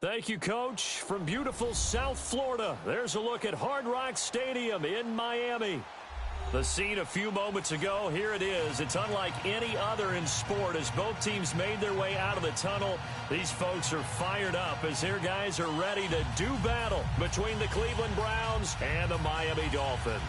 Thank you, Coach. From beautiful South Florida, there's a look at Hard Rock Stadium in Miami. The scene a few moments ago, here it is. It's unlike any other in sport as both teams made their way out of the tunnel. These folks are fired up as their guys are ready to do battle between the Cleveland Browns and the Miami Dolphins.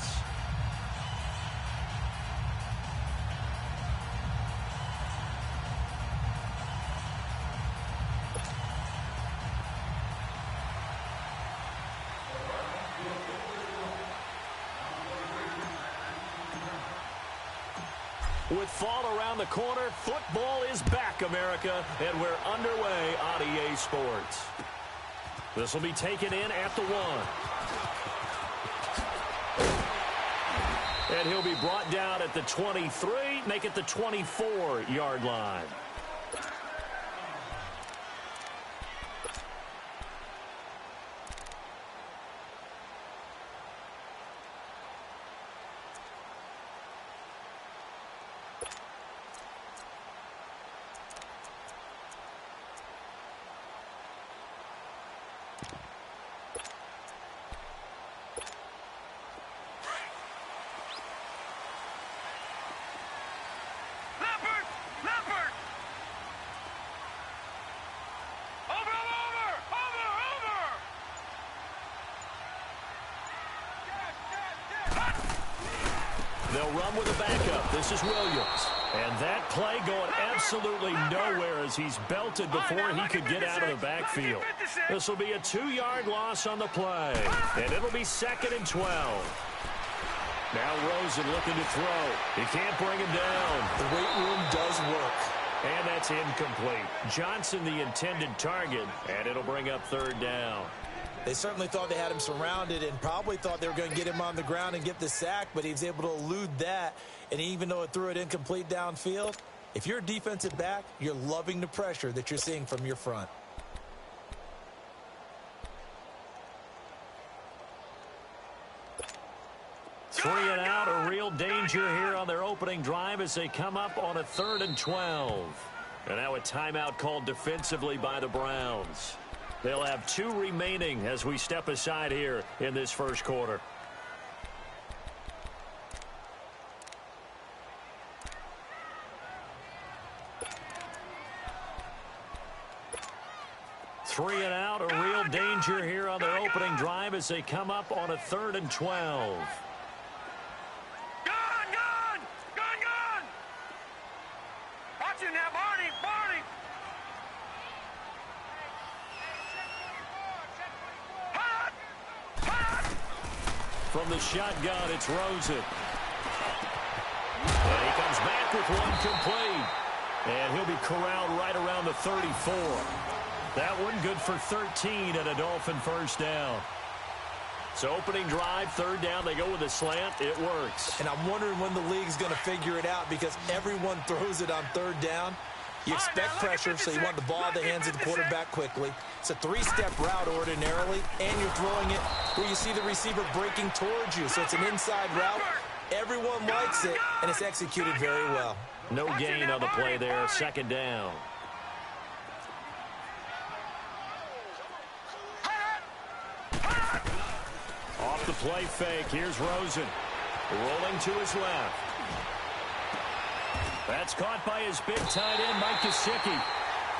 With fall around the corner, football is back, America, and we're underway on EA Sports. This will be taken in at the 1. And he'll be brought down at the 23, make it the 24-yard line. They'll run with a backup. This is Williams. And that play going absolutely nowhere as he's belted before he could get out of the backfield. This will be a 2-yard loss on the play. And it'll be 2nd and 12. Now Rosen looking to throw. He can't bring him down. The weight room does work. And that's incomplete. Johnson the intended target. And it'll bring up 3rd down. They certainly thought they had him surrounded and probably thought they were going to get him on the ground and get the sack, but he was able to elude that. And even though it threw it incomplete downfield, if you're a defensive back, you're loving the pressure that you're seeing from your front. Three and out, a real danger here on their opening drive as they come up on a 3rd and 12. And now a timeout called defensively by the Browns. They'll have 2 remaining as we step aside here in this first quarter. Three and out, a real danger here on their opening drive as they come up on a 3rd and 12. Watch him now, Barney! From the shotgun, it's Rosen. And he comes back with one complete. And he'll be corralled right around the 34. That one good for 13 and a Dolphin first down. So opening drive, 3rd down, they go with a slant. It works. And I'm wondering when the league's going to figure it out because everyone throws it on 3rd down. You expect pressure, so you want the ball in the hands of the quarterback quickly. It's a 3-step route ordinarily, and you're throwing it where you see the receiver breaking towards you. So it's an inside route. Everyone likes it, and it's executed very well. No gain on the play there, 2nd down. Off the play fake, here's Rosen. Rolling to his left. That's caught by his big tight end, Mike Gesicki.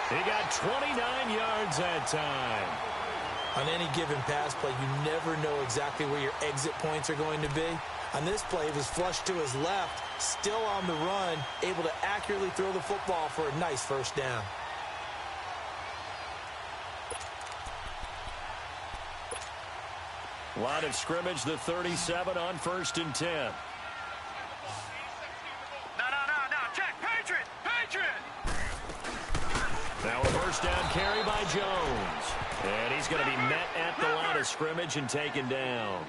He got 29 yards that time. On any given pass play, you never know exactly where your exit points are going to be. On this play, it was flushed to his left, still on the run, able to accurately throw the football for a nice first down. Line of scrimmage, the 37 on 1st and 10. Now a first down carry by Jones. And he's going to be met at the line of scrimmage and taken down.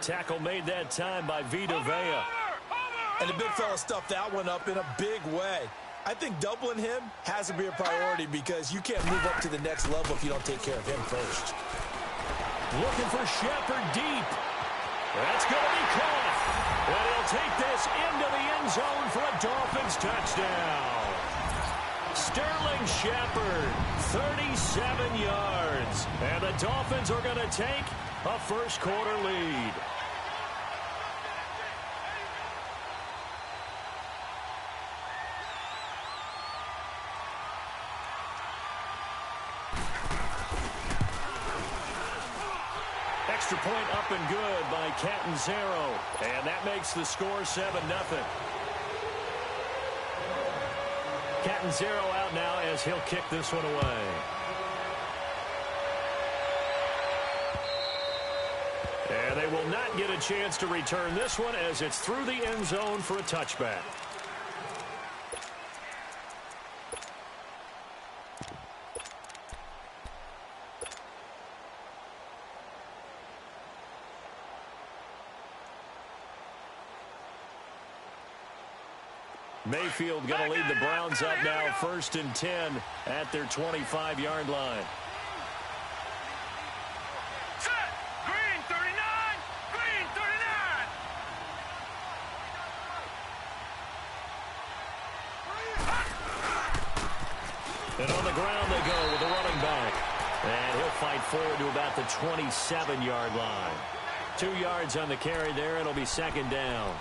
Tackle made that time by Vita Vea. And the big fella stuffed that one up in a big way. I think doubling him has to be a priority because you can't move up to the next level if you don't take care of him first. Looking for Shepard deep. That's going to be caught. And he'll take this into the end zone for a Dolphins touchdown. Sterling Shepard, 37 yards. And the Dolphins are going to take a first quarter lead. Extra point up and good by Catanzaro. And that makes the score 7-0. Catanzaro out now as he'll kick this one away. And they will not get a chance to return this one as it's through the end zone for a touchback. Mayfield going to lead the Browns up now, 1st and 10 at their 25-yard line. Set. Green 39. Green 39. And on the ground they go with the running back. And he'll fight forward to about the 27-yard line. 2 yards on the carry there. It'll be 2nd down.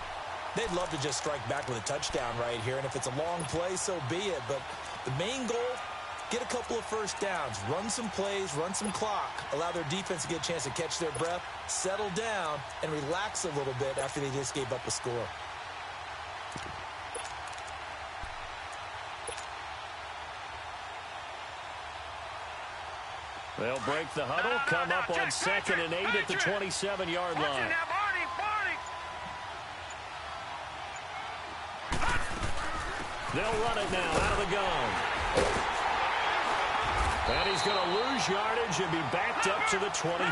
They'd love to just strike back with a touchdown right here, and if it's a long play, so be it. But the main goal, get a couple of first downs, run some plays, run some clock, allow their defense to get a chance to catch their breath, settle down, and relax a little bit after they just gave up a score. They'll break the huddle, come up on 2nd and 8 at the 27-yard line. They'll run it now out of the gun. And he's going to lose yardage and be backed up to the 25.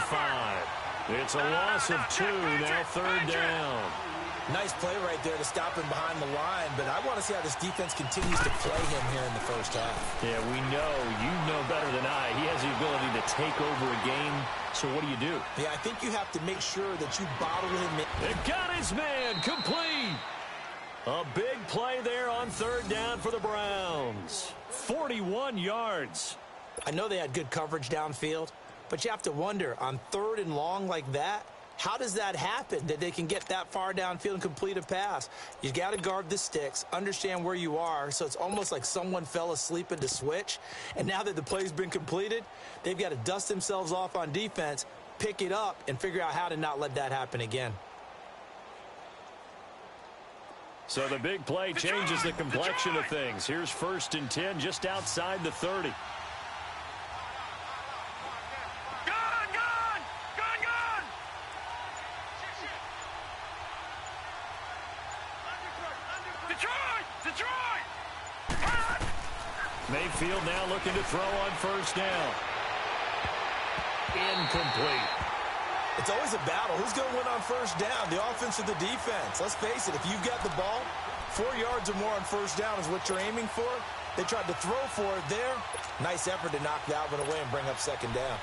It's a loss of 2, now 3rd down. Nice play right there to stop him behind the line, but I want to see how this defense continues to play him here in the first half. Yeah, we know. You know better than I. He has the ability to take over a game, so what do? Yeah, I think you have to make sure that you bottle him in. They got his man complete. A big play there on 3rd down for the Browns. 41 yards. I know they had good coverage downfield, but you have to wonder, on 3rd and long like that, how does that happen, that they can get that far downfield and complete a pass? You got to guard the sticks, understand where you are, so it's almost like someone fell asleep at the switch, and now that the play's been completed, they've got to dust themselves off on defense, pick it up, and figure out how to not let that happen again. So the big play changes the complexion of things. Here's 1st and 10 just outside the 30. Mayfield now looking to throw on 1st down. Incomplete. It's always a battle. Who's going to win on 1st down, the offense or the defense? Let's face it, if you've got the ball, 4 yards or more on 1st down is what you're aiming for. They tried to throw for it there. Nice effort to knock that one away and bring up 2nd down.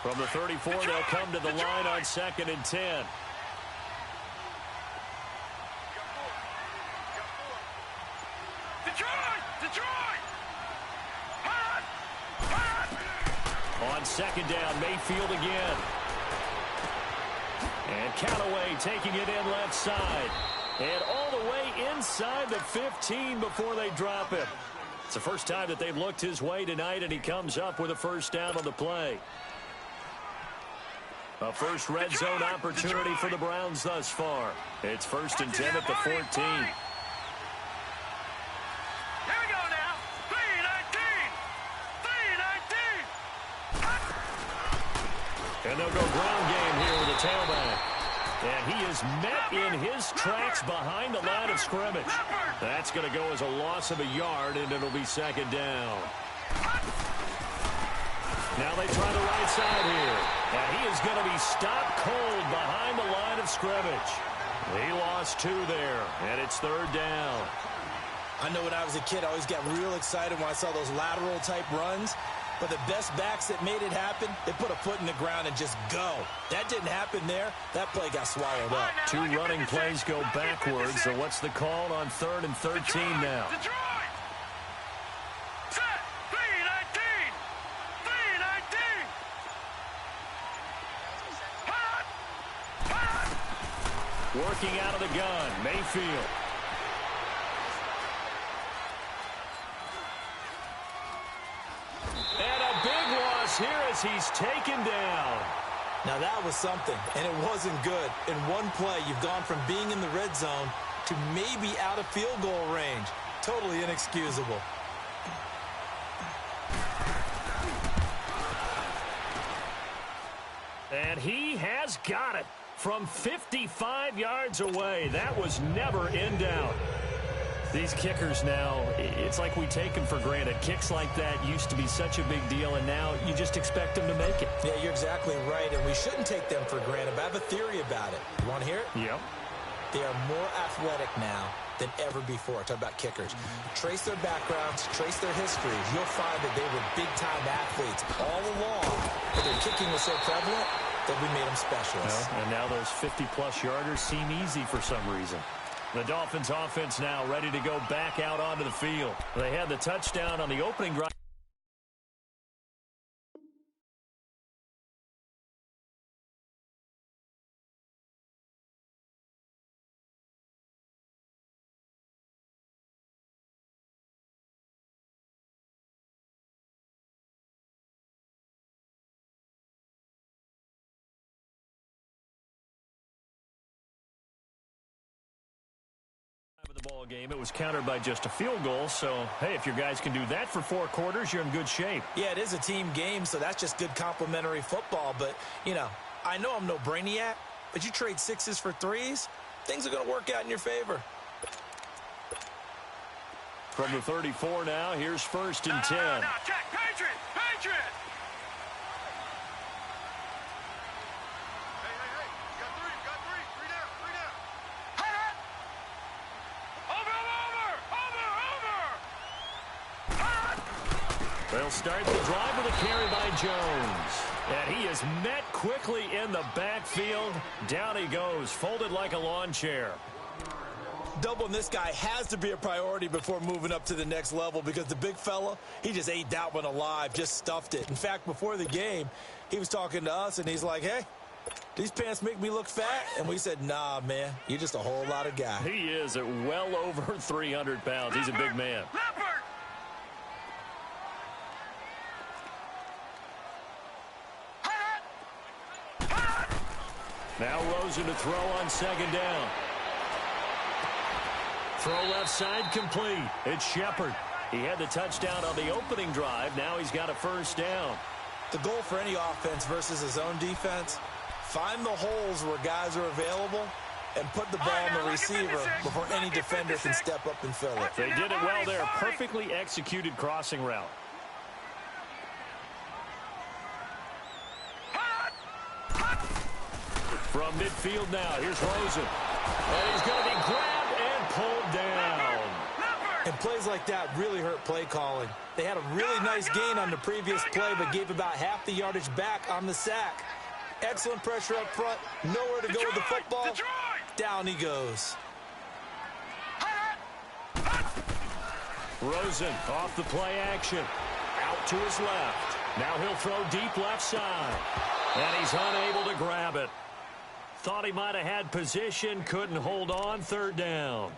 From the 34, they'll come to the line on 2nd and 10. On 2nd down, Mayfield again. And Callaway taking it in left side. And all the way inside the 15 before they drop him. It's the first time that they've looked his way tonight, and he comes up with a 1st down on the play. A first red zone opportunity for the Browns thus far. It's 1st and 10 at the 14. Here we go now. 3-19. And they'll go ground game here with the tailback. And he is met in his tracks behind the line of scrimmage. That's going to go as a loss of a yard, and it'll be 2nd down. Now they try the right side here. And he is going to be stopped cold behind the line of scrimmage. He lost 2 there, and it's 3rd down. I know when I was a kid, I always got real excited when I saw those lateral-type runs. But the best backs that made it happen, they put a foot in the ground and just go. That didn't happen there. That play got swallowed up. 2 running plays go backwards. So what's the call on 3rd and 13 now? Detroit! Set! 3-19! 3-19! Hot! Hot! Working out of the gun, Mayfield. And a big loss here as he's taken down. Now that was something, and it wasn't good. In one play, you've gone from being in the red zone to maybe out of field goal range. Totally inexcusable. And he has got it from 55 yards away. That was never in doubt. These kickers now, it's like we take them for granted. Kicks like that used to be such a big deal, and now you just expect them to make it. Yeah, you're exactly right, and we shouldn't take them for granted, but I have a theory about it. You want to hear it? Yep. They are more athletic now than ever before. Talk about kickers. Trace their backgrounds, trace their histories. You'll find that they were big-time athletes all along, but their kicking was so prevalent that we made them specialists. And now those 50-plus yarders seem easy for some reason. The Dolphins offense now ready to go back out onto the field. They had the touchdown on the opening drive. Of the ball game, it was countered by just a field goal. So, hey, if your guys can do that for 4 quarters, you're in good shape. Yeah, it is a team game, so that's just good complimentary football. But, you know, I know I'm no brainiac, but you trade 6s for 3s, things are going to work out in your favor. From the 34 now, here's 1st and 10. Now, check. Patriot! Patriot! Hey. Got 3. 3 down. 3 down. Hot! Over! Hot! They'll start the drive with a carry by Jones. And he is met quickly in the backfield. Down he goes, folded like a lawn chair. Doubling this guy has to be a priority before moving up to the next level because the big fella, he just ate that one alive, just stuffed it. In fact, before the game, he was talking to us, and he's like, hey, these pants make me look fat? And we said, nah, man, you're just a whole lot of guy. He is at well over 300 pounds. He's a big man. Leopard! Hot! Now Rosen to throw on 2nd down. Throw left side complete. It's Shepard. He had the touchdown on the opening drive. Now he's got a 1st down. The goal for any offense versus his own defense, find the holes where guys are available and put the ball on the receiver before any defender can step up and fill it. They did it well there. Perfectly executed crossing route. From midfield now, here's Rosen. And he's going to be grabbed and pulled down. And plays like that really hurt play calling. They had a really nice gain on the previous play, but gave about half the yardage back on the sack. Excellent pressure up front. Nowhere to go with the football. Down he goes. Rosen off the play action. Out to his left. Now he'll throw deep left side. And he's unable to grab it. Thought he might have had position. Couldn't hold on. 3rd down.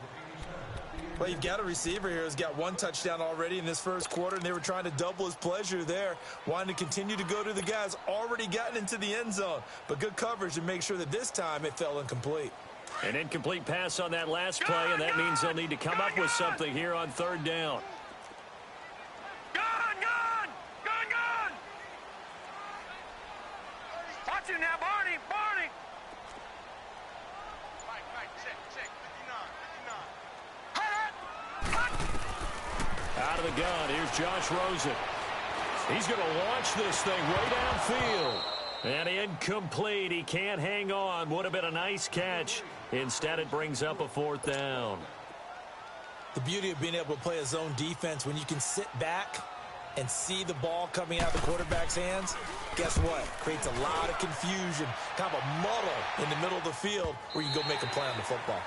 Well, you've got a receiver here who's got 1 touchdown already in this 1st quarter, and they were trying to double his pleasure there, wanting to continue to go to the guys already gotten into the end zone. But good coverage to make sure that this time it fell incomplete. An incomplete pass on that last play, and that means they'll need to come up with something here on 3rd down. Gone! Watch him now, Barney! Out of the gun, here's Josh Rosen. He's going to launch this thing way downfield. And incomplete. He can't hang on. Would have been a nice catch. Instead, it brings up a 4th down. The beauty of being able to play a zone defense, when you can sit back and see the ball coming out of the quarterback's hands, guess what? Creates a lot of confusion, kind of a muddle in the middle of the field where you can go make a play on the football.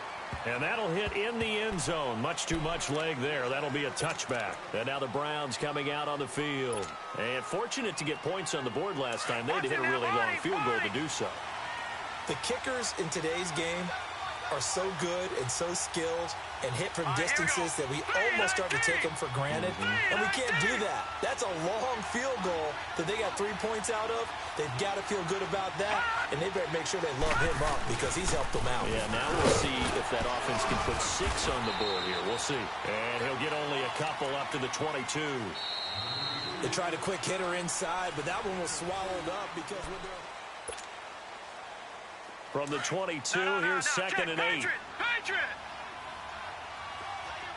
And that'll hit in the end zone. Much too much leg there. That'll be a touchback. And now the Browns coming out on the field. And fortunate to get points on the board last time. They had to hit a really long field goal to do so. The kickers in today's game are so good and so skilled and hit from distances that we almost start to take them for granted. And we can't do that. That's a long field goal that they got 3 points out of. They've got to feel good about that, and they better make sure they love him up because he's helped them out. Yeah, now we'll see if that offense can put 6 on the board here. We'll see. And he'll get only a couple up to the 22. They tried a quick hitter inside, but that one was swallowed up because when they're... From the 22, here's 2nd and 8. Patriot!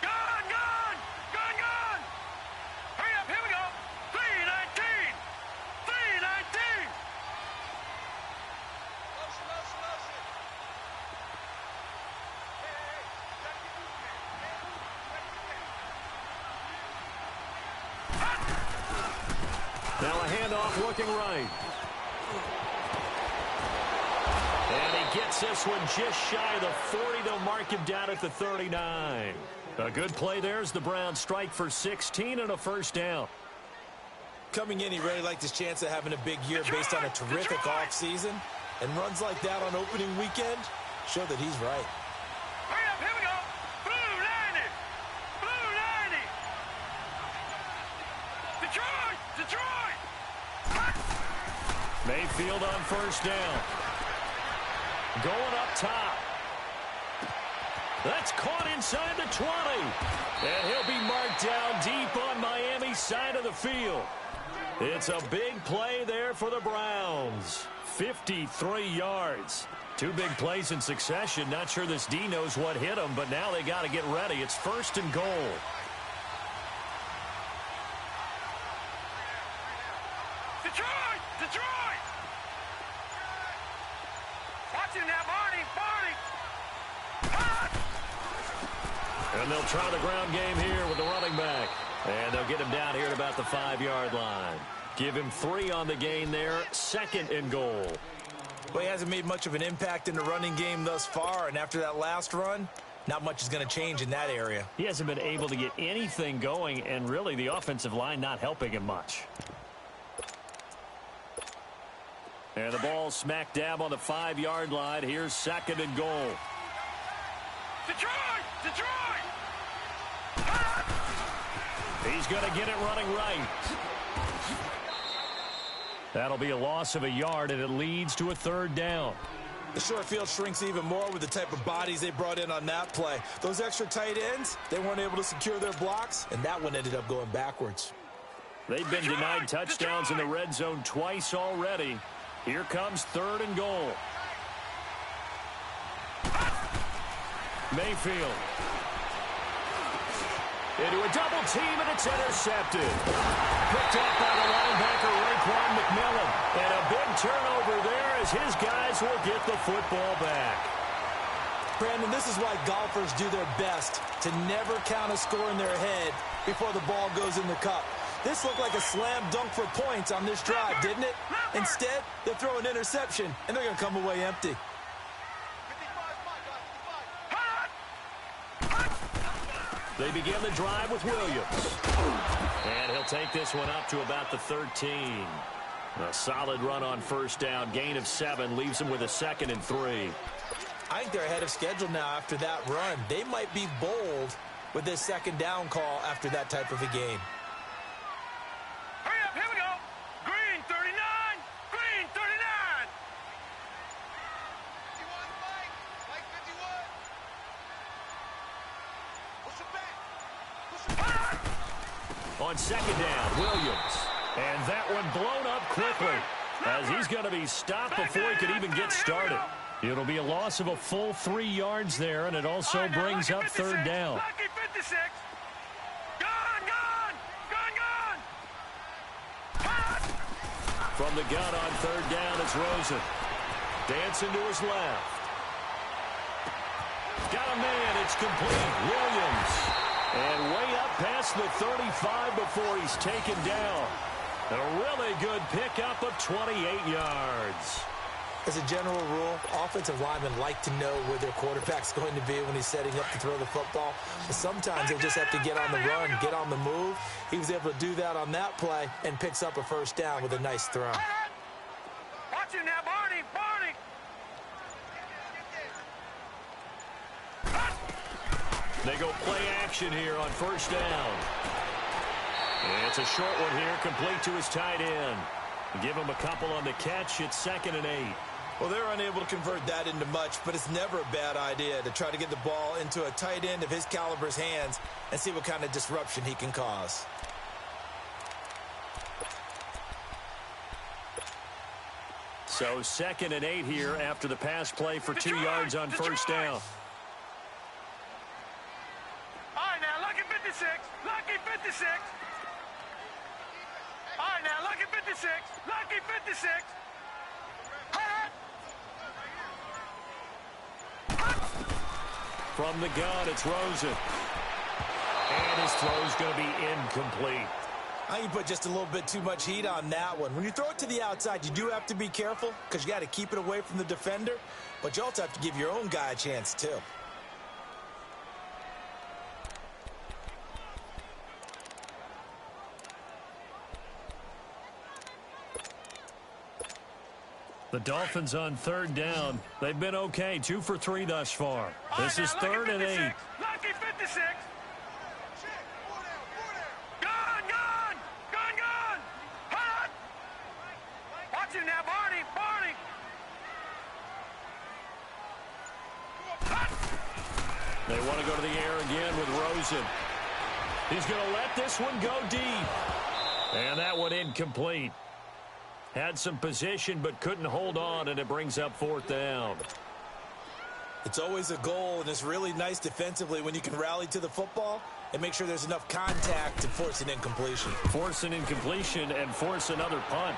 Gone! Hurry up, here we go. 3:19. Motion. Now a handoff looking right. And he gets this one just shy of the 40. They'll mark him down at the 39. A good play there as the Browns strike for 16 and a 1st down. Coming in, he really liked his chance of having a big year based on a terrific offseason. And runs like that on opening weekend show that he's right. Hurry up, here we go. Blue 90. Detroit! Mayfield on 1st down. Going up top. That's caught inside the 20. And he'll be marked down deep on Miami's side of the field. It's a big play there for the Browns. 53 yards. 2 big plays in succession. Not sure this D knows what hit him, but now they got to get ready. It's 1st and goal. Detroit! Watch him now, Barney! And they'll try the ground game here with the running back. And they'll get him down here at about the 5-yard line. Give him 3 on the gain there. 2nd and goal. Well, he hasn't made much of an impact in the running game thus far, and after that last run, not much is going to change in that area. He hasn't been able to get anything going, and really the offensive line not helping him much. And the ball smack dab on the 5-yard line. Here's 2nd and goal. Detroit! He's going to get it running right. That'll be a loss of a yard, and it leads to a 3rd down. The short field shrinks even more with the type of bodies they brought in on that play. Those extra tight ends, they weren't able to secure their blocks, and that one ended up going backwards. They've been denied touchdowns in the red zone twice already. Here comes 3rd and goal. Mayfield. Into a double team, and it's intercepted. Picked up by the linebacker, Raekwon McMillan. And a big turnover there as his guys will get the football back. Brandon, this is why golfers do their best to never count a score in their head before the ball goes in the cup. This looked like a slam dunk for points on this drive, didn't it? Instead, they throw an interception, and they're going to come away empty. They begin the drive with Williams. And he'll take this one up to about the 13. A solid run on 1st down. Gain of 7 leaves him with a 2nd and 3. I think they're ahead of schedule now after that run. They might be bold with this 2nd down call after that type of a game. Hurry up, here we go. Green 39. Green 39. 51, Mike 51. Push it back. On 2nd down, Williams. And that one blown up quickly as he's going to be stopped before he could even get started. It'll be a loss of a full 3 yards there, and it also brings up 3rd down. Lucky 56. Gone. From the gun on third down, it's Rosen. Dancing to his left. Got a man. It's complete. Williams. And way up past the 35 before he's taken down. A really good pickup of 28 yards. As a general rule, offensive linemen like to know where their quarterback's going to be when he's setting up to throw the football. But sometimes they just have to get on the run, get on the move. He was able to do that on that play and picks up a first down with a nice throw. Watch him now, Barney. Barney. They go play action here on first down. And it's a short one here, complete to his tight end. Give him a couple on the catch. It's 2nd and 8. Well, they're unable to convert that into much, but it's never a bad idea to try to get the ball into a tight end of his caliber's hands and see what kind of disruption he can cause. So 2nd and 8 here after the pass play for 2 yards on first down. All right, now, lucky 56. Lucky 56. All right, now, lucky 56. Lucky 56. From the gun, it's Rosen. And his throw's going to be incomplete. I think you put just a little bit too much heat on that one. When you throw it to the outside, you do have to be careful because you got to keep it away from the defender, but you also have to give your own guy a chance too. The Dolphins on third down. They've been okay, 2 for 3 thus far. This is 3rd and 8. Lucky 56. Gone, gone, gone, gone. Hot. Watch him now, Barney, Barney. Hot. They want to go to the air again with Rosen. He's going to let this one go deep. And that one incomplete. Had some position but couldn't hold on, and it brings up 4th down. It's always a goal, and it's really nice defensively when you can rally to the football and make sure there's enough contact to force an incompletion. Force an incompletion and force another punt.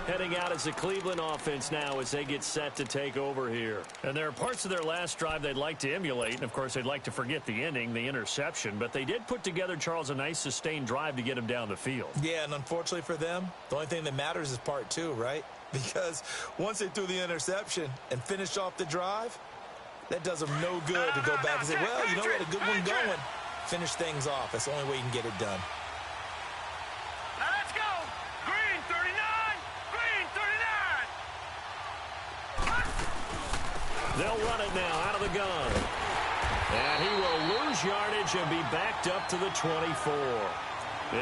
Heading out as the Cleveland offense now as they get set to take over here. And there are parts of their last drive they'd like to emulate. And, of course, they'd like to forget the ending, the interception. But they did put together, Charles, a nice sustained drive to get him down the field. Yeah, and unfortunately for them, the only thing that matters is part 2, right? Because once they threw the interception and finished off the drive, that does them no good to go back and say, well, you know, we had a good one going. Finish things off. That's the only way you can get it done. Now let's go. Green 39. Green 39. They'll run it now out of the gun. And he will lose yardage and be backed up to the 24.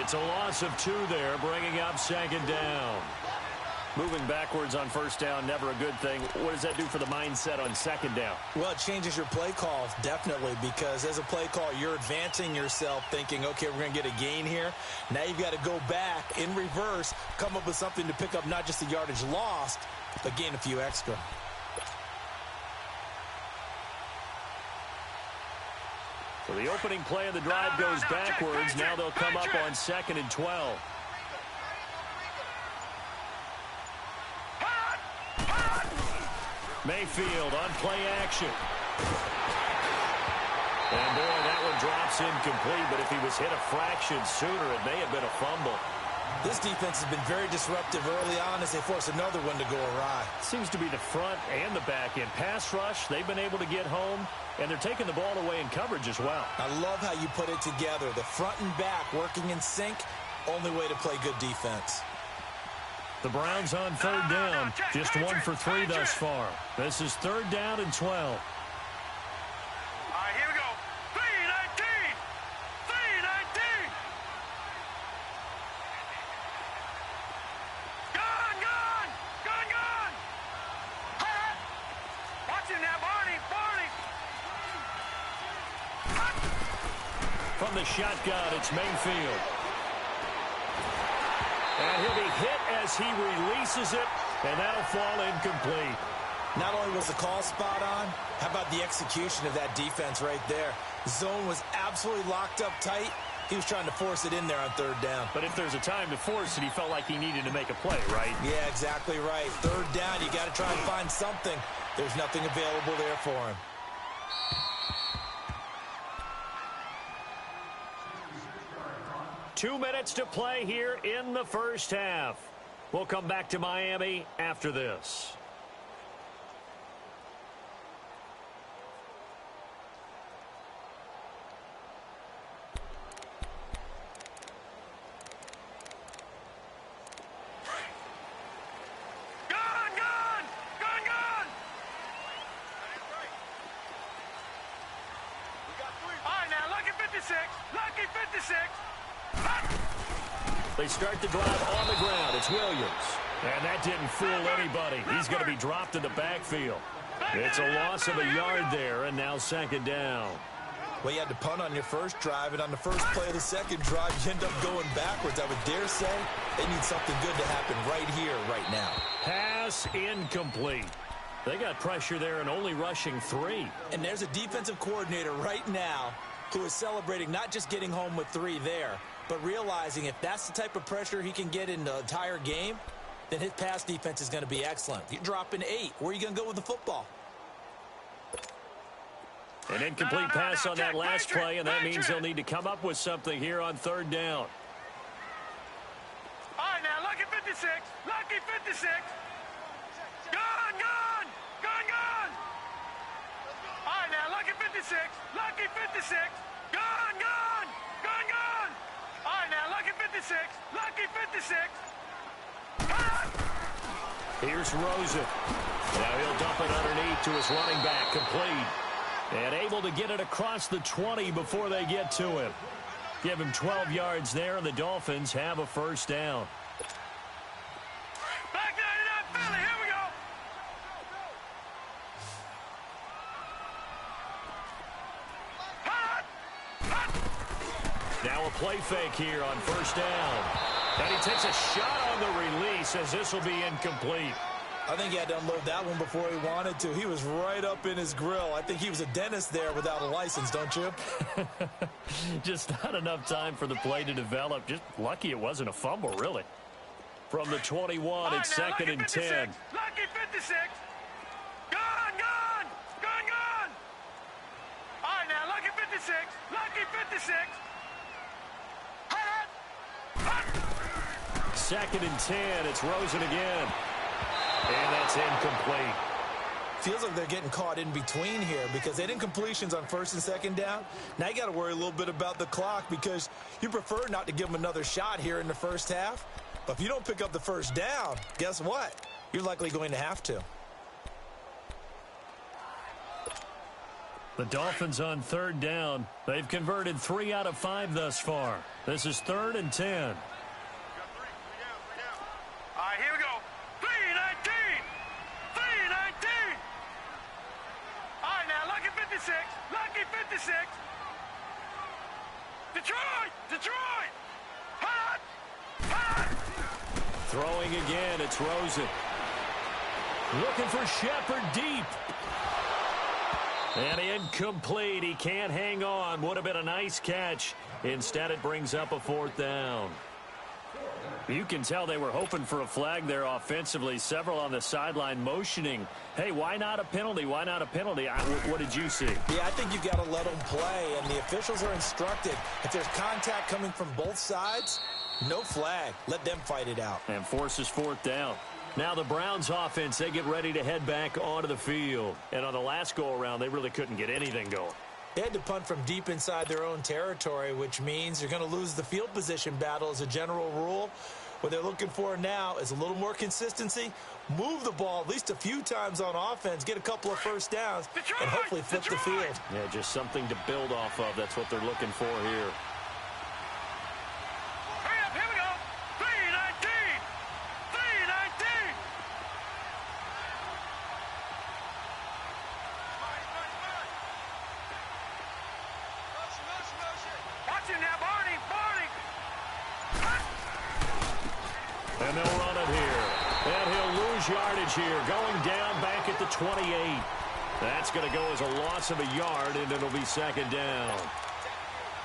It's a loss of 2 there, bringing up 2nd down. Moving backwards on first down, never a good thing. What does that do for the mindset on 2nd down? Well, it changes your play call, definitely, because as a play call, you're advancing yourself thinking, okay, we're going to get a gain here. Now you've got to go back in reverse, come up with something to pick up not just the yardage lost, but gain a few extra. So the opening play of the drive goes backwards. Now they'll come up on 2nd and 12. Mayfield on play action. And boy, that one drops incomplete, but if he was hit a fraction sooner, it may have been a fumble. This defense has been very disruptive early on as they force another one to go awry. Seems to be the front and the back end. Pass rush, they've been able to get home, and they're taking the ball away in coverage as well. I love how you put it together. The front and back working in sync, only way to play good defense. The Browns on third down, just 1 for 3 thus far. This is 3rd down and 12. All right, here we go. 319. 319. Gone, gone. Gone, gone. Watch him now, Barney. Barney. From the shotgun, it's Mayfield. And he'll be hit as he releases it, and that'll fall incomplete. Not only was the call spot on, how about the execution of that defense right there? Zone was absolutely locked up tight, He was trying to force it in there on third down. But if there's a time to force it, he felt like he needed to make a play, right? Yeah, exactly right. Third down, you got to try and find something. There's nothing available there for him. Two minutes to play here in the first half. We'll come back to Miami after this. Lucky 56. They start the drive on the ground. It's Williams. And that didn't fool anybody. He's going to be dropped in the backfield. It's a loss of a yard there, and now second down. Well, you had to punt on your first drive, and on the first play of the second drive, you end up going backwards. I would dare say they need something good to happen right here, right now. Pass incomplete. They got pressure there and only rushing 3. And there's a defensive coordinator right now who is celebrating not just getting home with 3 there, but realizing if that's the type of pressure he can get in the entire game, then his pass defense is going to be excellent. You're dropping 8. Where are you going to go with the football? An incomplete pass on that last play, and that means they'll need to come up with something here on third down. All right, now, lucky 56. Lucky 56. Gone, gone. Gone, gone. All right, now, lucky 56. Lucky 56. Gone, gone. Gone, gone. All right, now, lucky 56. Lucky 56. Here's Rosen. Now he'll dump it underneath to his running back, complete. And able to get it across the 20 before they get to him. Give him 12 yards there, and the Dolphins have a first down. Back 99 Philly, here we go. Now a play fake here on first down. And he takes a shot on the release as this will be incomplete. I think he had to unload that one before he wanted to. He was right up in his grill. I think he was a dentist there without a license, don't you? Just not enough time for the play to develop. Just lucky it wasn't a fumble, really. From the 21, it's second and 10. Lucky 56. Gone, gone. Gone, gone. All right, now, lucky 56. Lucky 56. Second and 10, it's Rosen again. And that's incomplete. Feels like they're getting caught in between here because they didn't completions on first and second down. Now you got to worry a little bit about the clock because you prefer not to give them another shot here in the first half. But if you don't pick up the first down, guess what? You're likely going to have to. The Dolphins on third down. They've converted 3 out of 5 thus far. This is third and 10. All right, here we go. 319. 319. All right, now, lucky 56. Lucky 56. Detroit. Detroit. Hot. Hot. Throwing again, it's Rosen. Looking for Shepard deep. And incomplete. He can't hang on. Would have been a nice catch. Instead, it brings up a fourth down. You can tell they were hoping for a flag there offensively. Several on the sideline motioning. Hey, why not a penalty? Why not a penalty? What did you see? Yeah, I think you've got to let them play, and the officials are instructed. If there's contact coming from both sides, no flag. Let them fight it out. And forces fourth down. Now the Browns offense, they get ready to head back onto the field. And on the last go-around, they really couldn't get anything going. They had to punt from deep inside their own territory, which means you're going to lose the field position battle as a general rule. What they're looking for now is a little more consistency, move the ball at least a few times on offense, get a couple of first downs, and hopefully flip the field. Yeah, just something to build off of. That's what they're looking for here. Hurry up, here we go. 319. 319. Watch him now, Barney. Barney. And they'll run it here. And he'll lose yardage here. Going down back at the 28. That's going to go as a loss of a yard, and it'll be second down.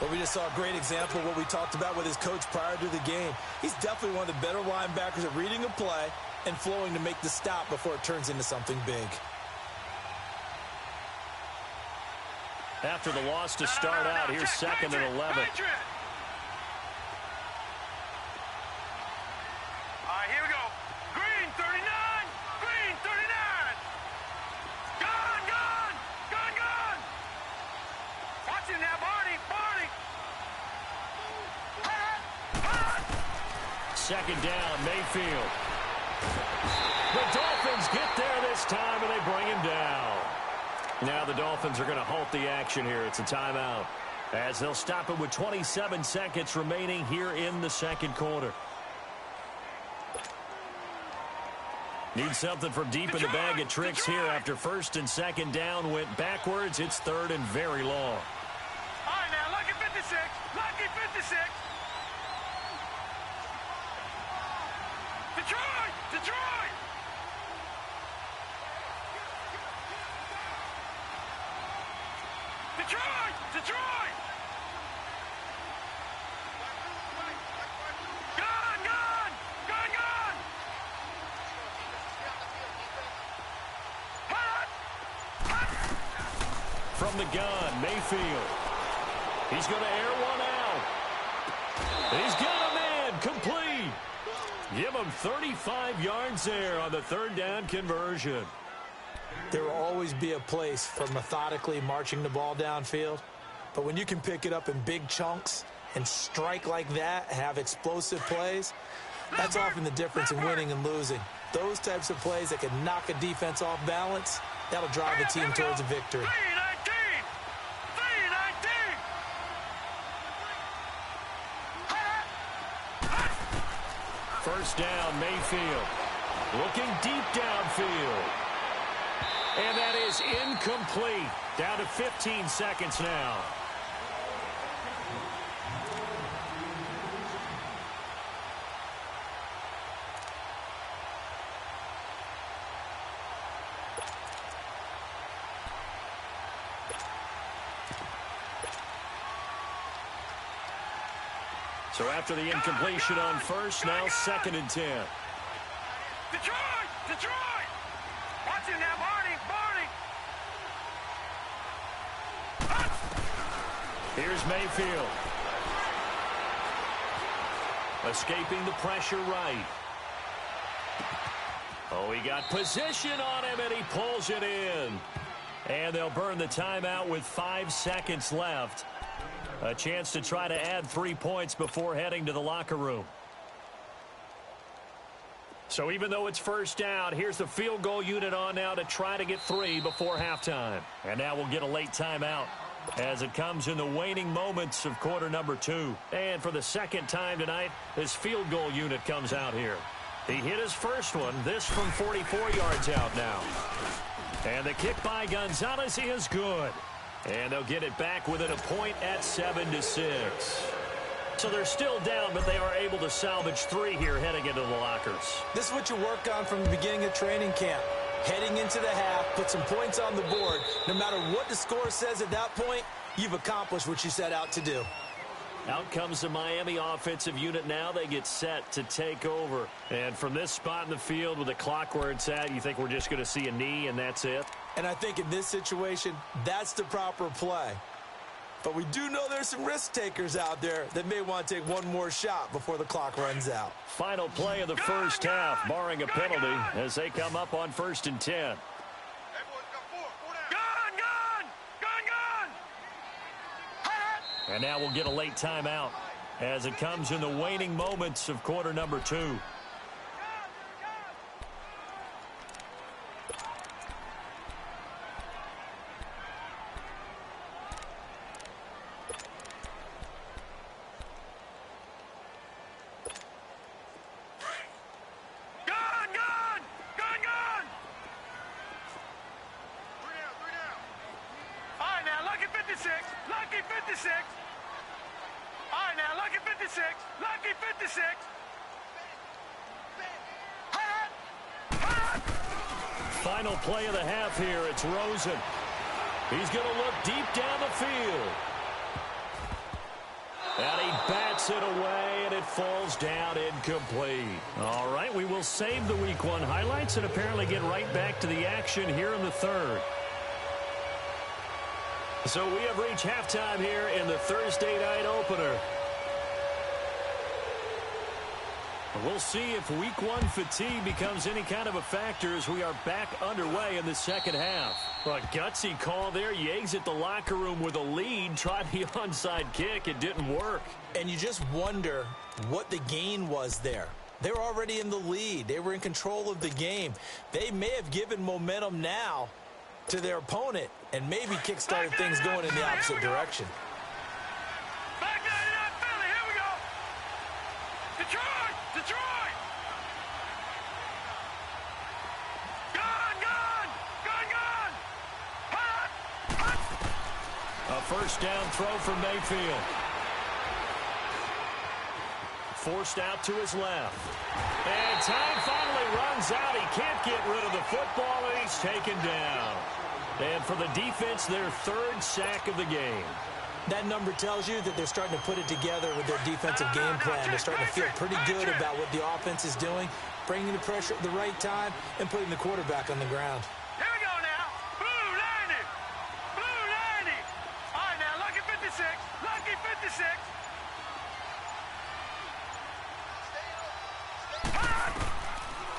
Well, we just saw a great example of what we talked about with his coach prior to the game. He's definitely one of the better linebackers at reading a play and flowing to make the stop before it turns into something big. After the loss to start out, here's second and 11. All right, here we go. Green, 39. Green, 39. Gone, gone. Gone, gone. Watch it now, Barney. Barney. Second down, Mayfield. The Dolphins get there this time, and they bring him down. Now the Dolphins are going to halt the action here. It's a timeout, as they'll stop it with 27 seconds remaining here in the second quarter. Need something from deep in the bag of tricks here after first and second down went backwards. It's third and very long. All right, now, lucky 56. Lucky 56. Detroit! Detroit! Detroit! Detroit! Gone! Gone! Gone! Gone! Hot! Hot! From the gun, Mayfield. He's going to air one out. He's got a man complete. Give him 35 yards there on the third down conversion. There will always be a place for methodically marching the ball downfield. But when you can pick it up in big chunks and strike like that, have explosive plays, that's often the difference in winning and losing. Those types of plays that can knock a defense off balance, that'll drive a team towards a victory. 319! 319! First down, Mayfield. Looking deep downfield. And that is incomplete. Down to 15 seconds now. So after the incompletion on first, now second and 10. Detroit! Detroit! Watch it now, Barney! Barney! Here's Mayfield. Escaping the pressure right. Oh, he got position on him, and he pulls it in. And they'll burn the timeout with 5 seconds left. A chance to try to add 3 points before heading to the locker room. So even though it's first down, here's the field goal unit on now to try to get 3 before halftime. And now we'll get a late timeout as it comes in the waning moments of quarter number 2. And for the second time tonight, this field goal unit comes out here. He hit his first one, this from 44 yards out now. And the kick by Gonzalez is good. And they'll get it back within a point at 7-6. So they're still down, but they are able to salvage 3 here heading into the lockers. This is what you work on from the beginning of training camp. Heading into the half, put some points on the board. No matter what the score says at that point, you've accomplished what you set out to do. Out comes the Miami offensive unit now. They get set to take over. And from this spot in the field with the clock where it's at, you think we're just going to see a knee and that's it? And I think in this situation, that's the proper play. But we do know there's some risk takers out there that may want to take one more shot before the clock runs out. Final play of the first half, barring a penalty, as they come up on 1st and 10. And now we'll get a late timeout as it comes in the waning moments of quarter number 2. Final play of the half here. It's Rosen. He's going to look deep down the field. And he bats it away, and it falls down incomplete. All right, we will save the Week 1 highlights and apparently get right back to the action here in the third. So we have reached halftime here in the Thursday night opener. We'll see if Week 1 fatigue becomes any kind of a factor as we are back underway in the second half. A gutsy call there. You exit the locker room with a lead. Tried the onside kick. It didn't work. And you just wonder what the gain was there. They were already in the lead. They were in control of the game. They may have given momentum now to their opponent and maybe kick-started things going in the opposite direction. Back 99 Philly, here we go. Detroit! Detroit! Gone, gone! Gone, gone! Hot! Hot! A first down throw for Mayfield. Forced out to his left. And time finally runs out. He can't get rid of the football, and he's taken down. And for the defense, their third sack of the game. That number tells you that they're starting to put it together with their defensive game plan. They're starting to feel pretty good about what the offense is doing, bringing the pressure at the right time, and putting the quarterback on the ground. Here we go now. Blue 90. Blue 90. All right, now, lucky 56. Lucky 56.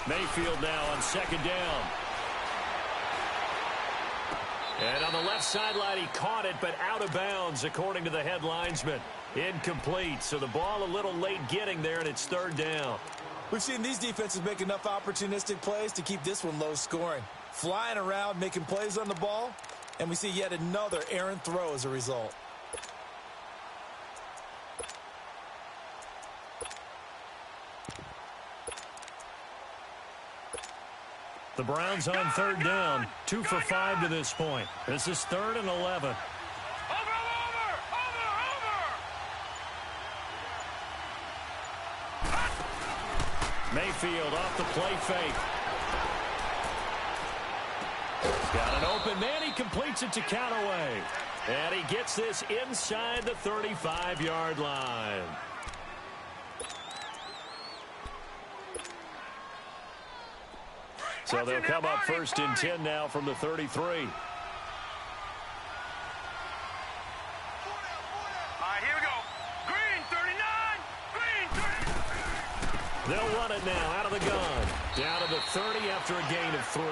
Mayfield now on second down. And on the left sideline, he caught it, but out of bounds, according to the head linesman. Incomplete, so the ball a little late getting there, and it's third down. We've seen these defenses make enough opportunistic plays to keep this one low scoring. Flying around, making plays on the ball, and we see yet another errant throw as a result. The Browns on third down, 2 for 5 to this point. This is 3rd and 11. Over! Mayfield off the play fake. Got an open man. He completes it to Callaway. And he gets this inside the 35-yard line. So they'll come up first and 10 now from the 33. All right, here we go. Green 39. Green 39. They'll run it now out of the gun. Down to the 30 after a gain of 3.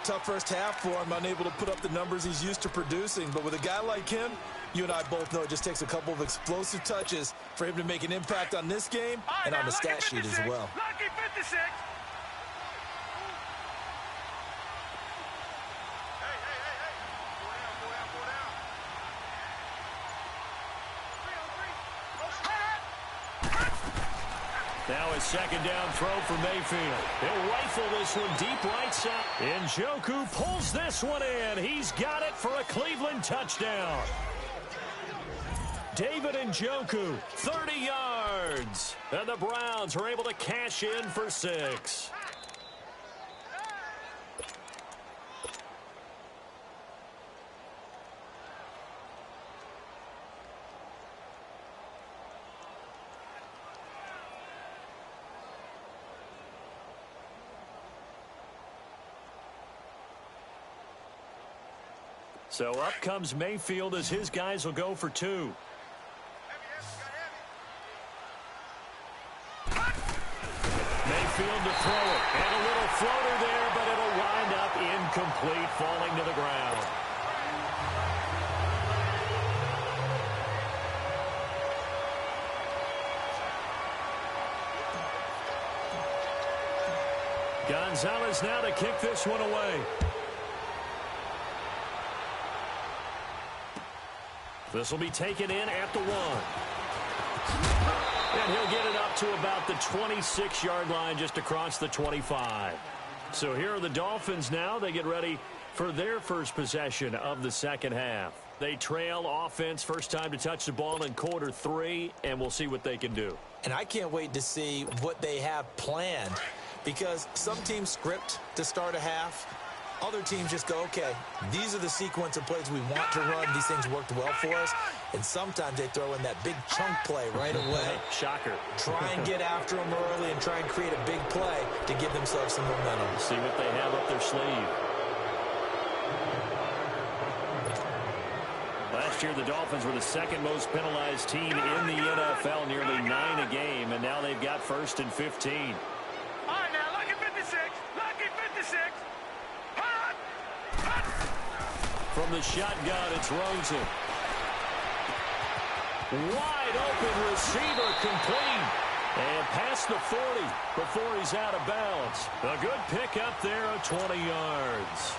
Tough first half for him, unable to put up the numbers he's used to producing. But with a guy like him, you and I both know it just takes a couple of explosive touches for him to make an impact on this game and on the stat sheet as well. Lucky 56. Now a second down throw for Mayfield. He'll rifle this one deep right side. Njoku pulls this one in. He's got it for a Cleveland touchdown. David Njoku, 30 yards. And the Browns are able to cash in for 6. So up comes Mayfield as his guys will go for 2. Mayfield to throw it. And a little floater there, but it'll wind up incomplete, falling to the ground. Gonzalez now to kick this one away. This will be taken in at the 1. And he'll get it up to about the 26-yard line just across the 25. So here are the Dolphins now. They get ready for their first possession of the second half. They trail offense, first time to touch the ball in quarter 3, and we'll see what they can do. And I can't wait to see what they have planned, because some teams script to start a half, Other teams just go, okay, these are the sequence of plays we want to run. These things worked well for us. And sometimes they throw in that big chunk play right away. Shocker. Try and get after them early and try and create a big play to give themselves some momentum. See what they have up their sleeve. Last year, the Dolphins were the second most penalized team in the NFL, nearly 9 a game, and now they've got 1st and 15. All right, now, lucky 56. Lucky 56. Hut! Hut! From the shotgun, it's Rosen. Wide open receiver complete. And past the 40 before he's out of bounds. A good pickup there of 20 yards.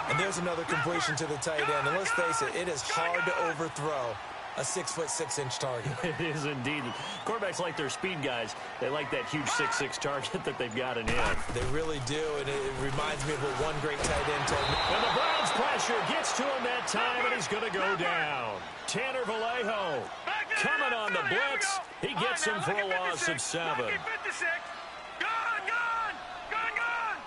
And there's another completion to the tight end. And let's face it, it is hard to overthrow a 6'6" target. It is indeed. Quarterbacks like their speed guys. They like that huge 6'6" target that they've got in him. They really do, and it reminds me of what one great tight end told me. And the Browns pressure gets to him that time, and he's going to go down. Tanner Vallejo coming on the blitz. He gets him for a loss of 7. Lucky 56. Gone, gone, gone, gone.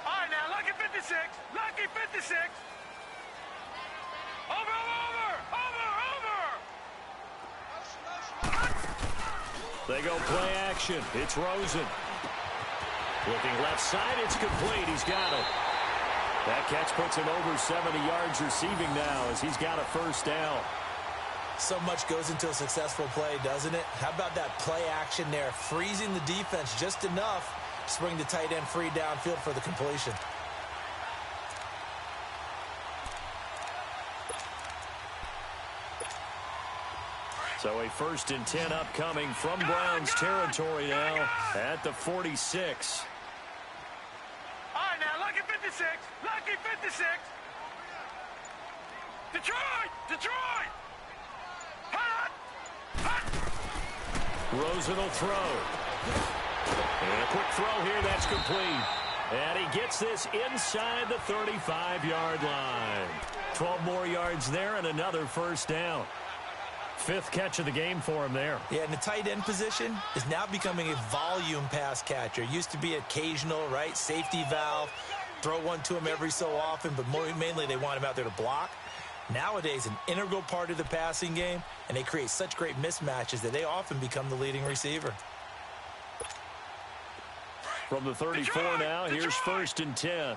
All right, now, lucky 56. Lucky 56. They go play action. It's Rosen. Looking left side. It's complete. He's got it. That catch puts him over 70 yards receiving now as he's got a 1st down. So much goes into a successful play, doesn't it? How about that play action there? Freezing the defense just enough to bring the tight end free downfield for the completion. So a 1st and 10 upcoming from Browns territory now at the 46. All right, now, lucky 56. Lucky 56. Detroit! Detroit! Hut! Hut! Rosen will throw. And a quick throw here. That's complete. And he gets this inside the 35-yard line. 12 more yards there and another 1st down. 5th catch of the game for him there. Yeah, and the tight end position is now becoming a volume pass catcher. Used to be occasional, right? Safety valve. Throw one to him every so often, but mainly they want him out there to block. Nowadays, an integral part of the passing game, and they create such great mismatches that they often become the leading receiver. From the 34 now, here's 1st and 10.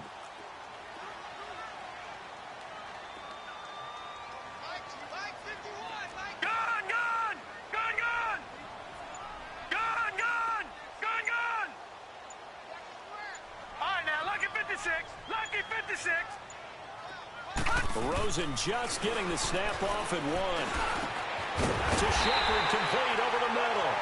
Rosen just getting the snap off at 1. To Shepard, complete over the middle.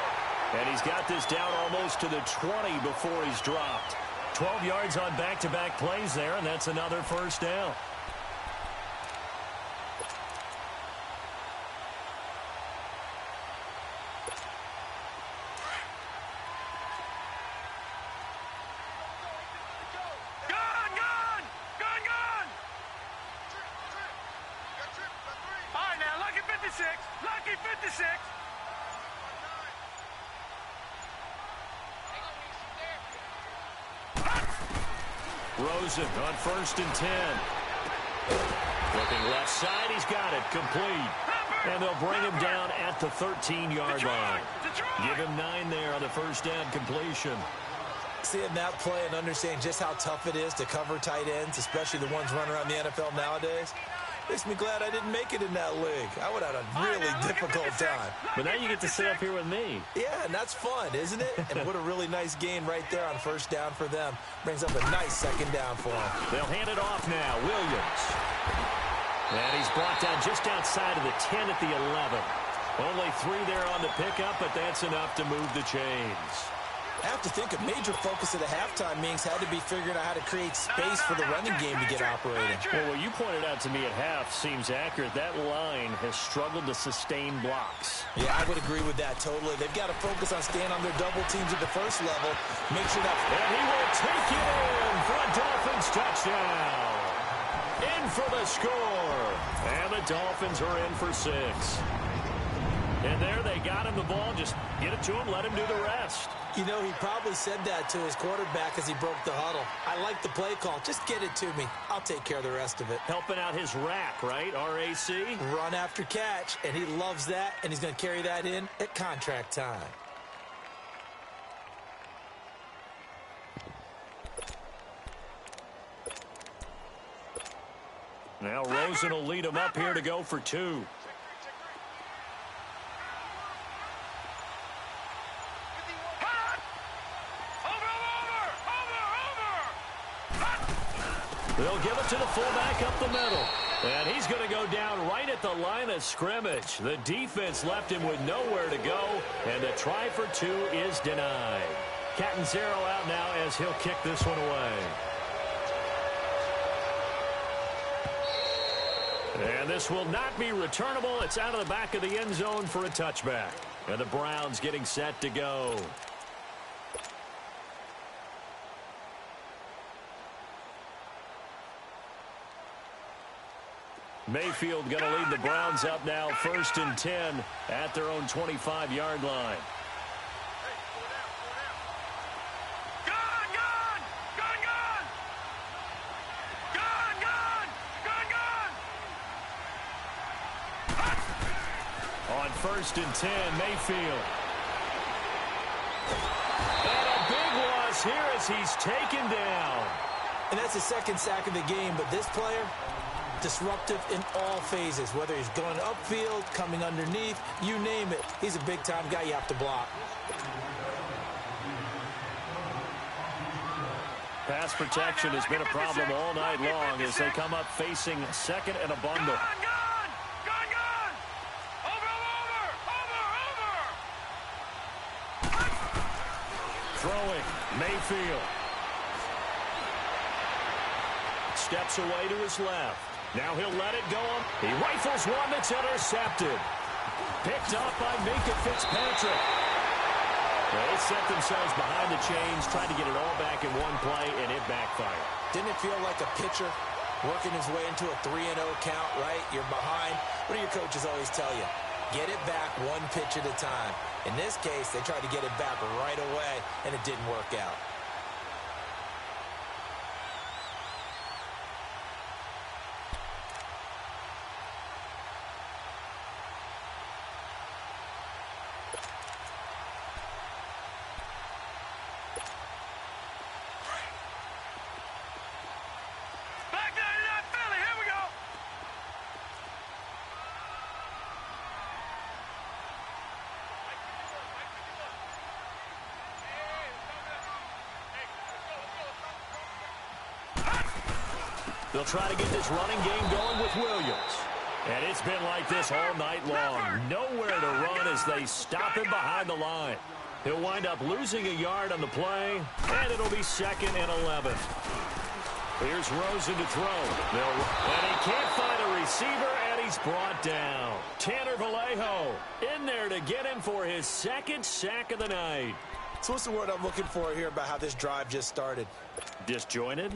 And he's got this down almost to the 20 before he's dropped. 12 yards on back-to-back plays there, and that's another 1st down. Lucky 56. Rosen on 1st and 10. Looking left side, he's got it, complete. And they'll bring him down at the 13-yard line. Give him 9 there on the 1st down completion. Seeing that play and understanding just how tough it is to cover tight ends, especially the ones running around the NFL nowadays, makes me glad I didn't make it in that league. I would have had a really difficult time. But now you get to sit up here with me. Yeah, and that's fun, isn't it? And what a really nice gain right there on 1st down for them. Brings up a nice 2nd down for them. They'll hand it off now. Williams. And he's brought down just outside of the 10 at the 11. Only 3 there on the pickup, but that's enough to move the chains. I have to think a major focus of the halftime meetings had to be figuring out how to create space for the running game to get operating. Well, what you pointed out to me at half seems accurate. That line has struggled to sustain blocks. Yeah, I would agree with that totally. They've got to focus on staying on their double teams at the 1st level. Make sure that... And he will take it in for a Dolphins touchdown. In for the score. And the Dolphins are in for 6. And there they they got him the ball. Just get it to him, let him do the rest. You know, he probably said that to his quarterback as he broke the huddle. I like the play call. Just get it to me. I'll take care of the rest of it. Helping out his rack, right? R-A-C? Run after catch, and he loves that, and he's going to carry that in at contract time. Now Rosen will lead him up here to go for 2. They'll give it to the fullback up the middle. And he's going to go down right at the line of scrimmage. The defense left him with nowhere to go, and the try for 2 is denied. Catanzaro out now as he'll kick this one away. And this will not be returnable. It's out of the back of the end zone for a touchback. And the Browns getting set to go. Mayfield going to lead the Browns up now, 1st and 10 at their own 25-yard line. On 1st and 10, Mayfield. And a big loss here as he's taken down. And that's the second sack of the game, but this player, disruptive in all phases, whether he's going upfield, coming underneath, you name it. He's a big-time guy you have to block. Pass protection has been a problem all night long as they come up facing 2nd and a bundle. Throwing, Mayfield. Steps away to his left. Now he'll let it go. He rifles one that's intercepted. Picked up by Minkah Fitzpatrick. They set themselves behind the chains, tried to get it all back in one play, and it backfired. Didn't it feel like a pitcher working his way into a 3-0 count, right? You're behind. What do your coaches always tell you? Get it back one pitch at a time. In this case, they tried to get it back right away, and it didn't work out. They'll try to get this running game going with Williams. And it's been like this all night long. Nowhere to run as they stop him behind the line. He'll wind up losing a yard on the play, and it'll be 2nd and 11. Here's Rosen to throw. And he can't find a receiver, and he's brought down. Tanner Vallejo in there to get him for his 2nd sack of the night. So what's the word I'm looking for here about how this drive just started? Disjointed?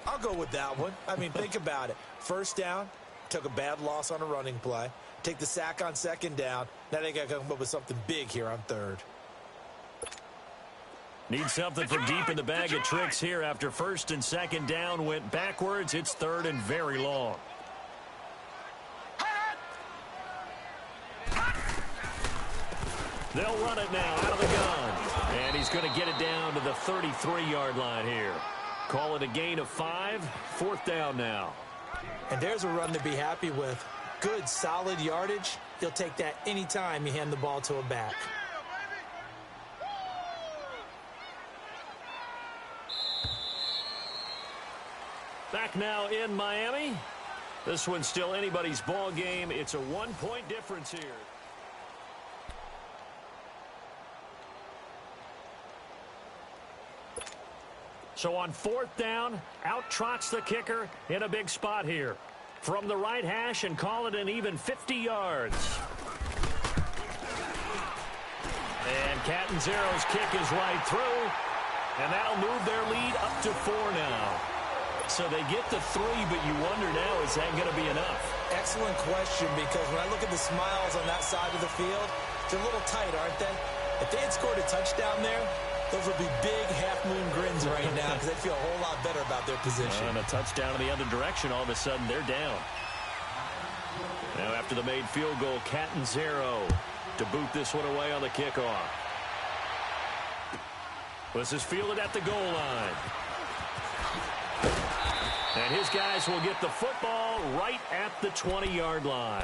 I'll go with that one. I mean, think about it. 1st down, took a bad loss on a running play. Take the sack on 2nd down. Now they got to come up with something big here on 3rd. Need something from deep in the bag of tricks here after 1st and 2nd down went backwards. It's 3rd and very long. They'll run it now out of the gun. And he's going to get it down to the 33-yard line here. Call it a gain of 5. 4th down now. And there's a run to be happy with. Good, solid yardage. You'll take that anytime you hand the ball to a back. Back now in Miami. This one's still anybody's ball game. It's a 1-point difference here. So on 4th down, out trots the kicker in a big spot here. From the right hash and call it an even 50 yards. And Catanzaro's kick is right through. And that'll move their lead up to 4 now. So they get the 3, but you wonder now, is that going to be enough? Excellent question, because when I look at the smiles on that side of the field, They're a little tight, aren't they? If they had scored a touchdown there, those would be big half-moon grins right now because they feel a whole lot better about their position. And a touchdown in the other direction, all of a sudden they're down. Now after the made field goal, Catanzaro to boot this one away on the kickoff. This is fielded at the goal line. And his guys will get the football right at the 20-yard line.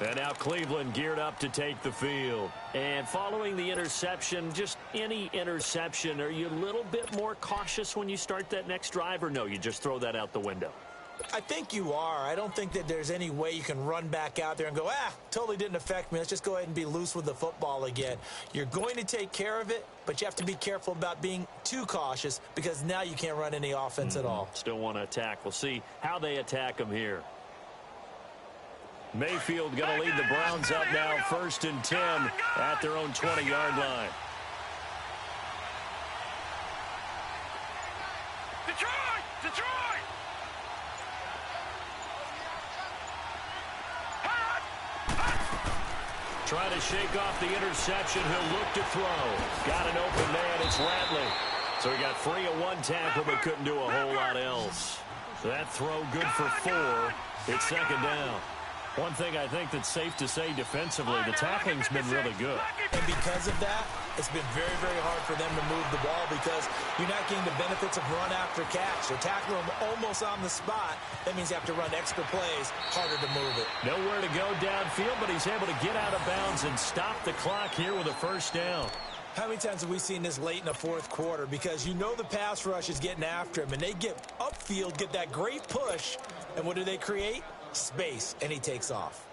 And now Cleveland geared up to take the field. And following the interception, just any interception, are you a little bit more cautious when you start that next drive, or no, you just throw that out the window? I think you are. I don't think that there's any way you can run back out there and go, totally didn't affect me. Let's just go ahead and be loose with the football again. You're going to take care of it, but you have to be careful about being too cautious because now you can't run any offense at all. Still want to attack. We'll see how they attack them here. Mayfield going to lead the Browns up now, 1st and 10 at their own 20-yard line. Detroit! Detroit! Trying to shake off the interception. He'll look to throw. Got an open man. It's Ratley. So he got free of one tackle but couldn't do a whole lot else. So that throw good for 4. It's 2nd down. One thing I think that's safe to say defensively, the tackling's been really good. And because of that, it's been very, very hard for them to move the ball because you're not getting the benefits of run after catch. They're tackling them almost on the spot. That means you have to run extra plays, harder to move it. Nowhere to go downfield, but he's able to get out of bounds and stop the clock here with a 1st down. How many times have we seen this late in the 4th quarter? Because you know the pass rush is getting after him, and they get upfield, get that great push, and what do they create? Space, and he takes off.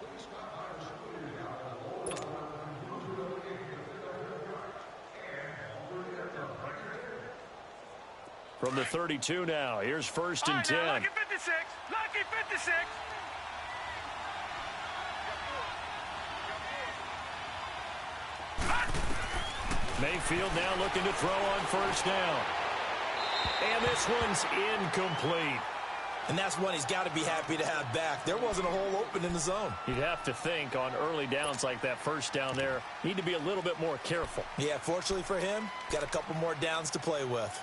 From the 32 now, here's 1st and 10. Lucky 56. Lucky 56. Mayfield now looking to throw on 1st down. And this one's incomplete. And that's one he's got to be happy to have back. There wasn't a hole open in the zone. You'd have to think on early downs like that 1st down there, need to be a little bit more careful. Yeah, fortunately for him, got a couple more downs to play with.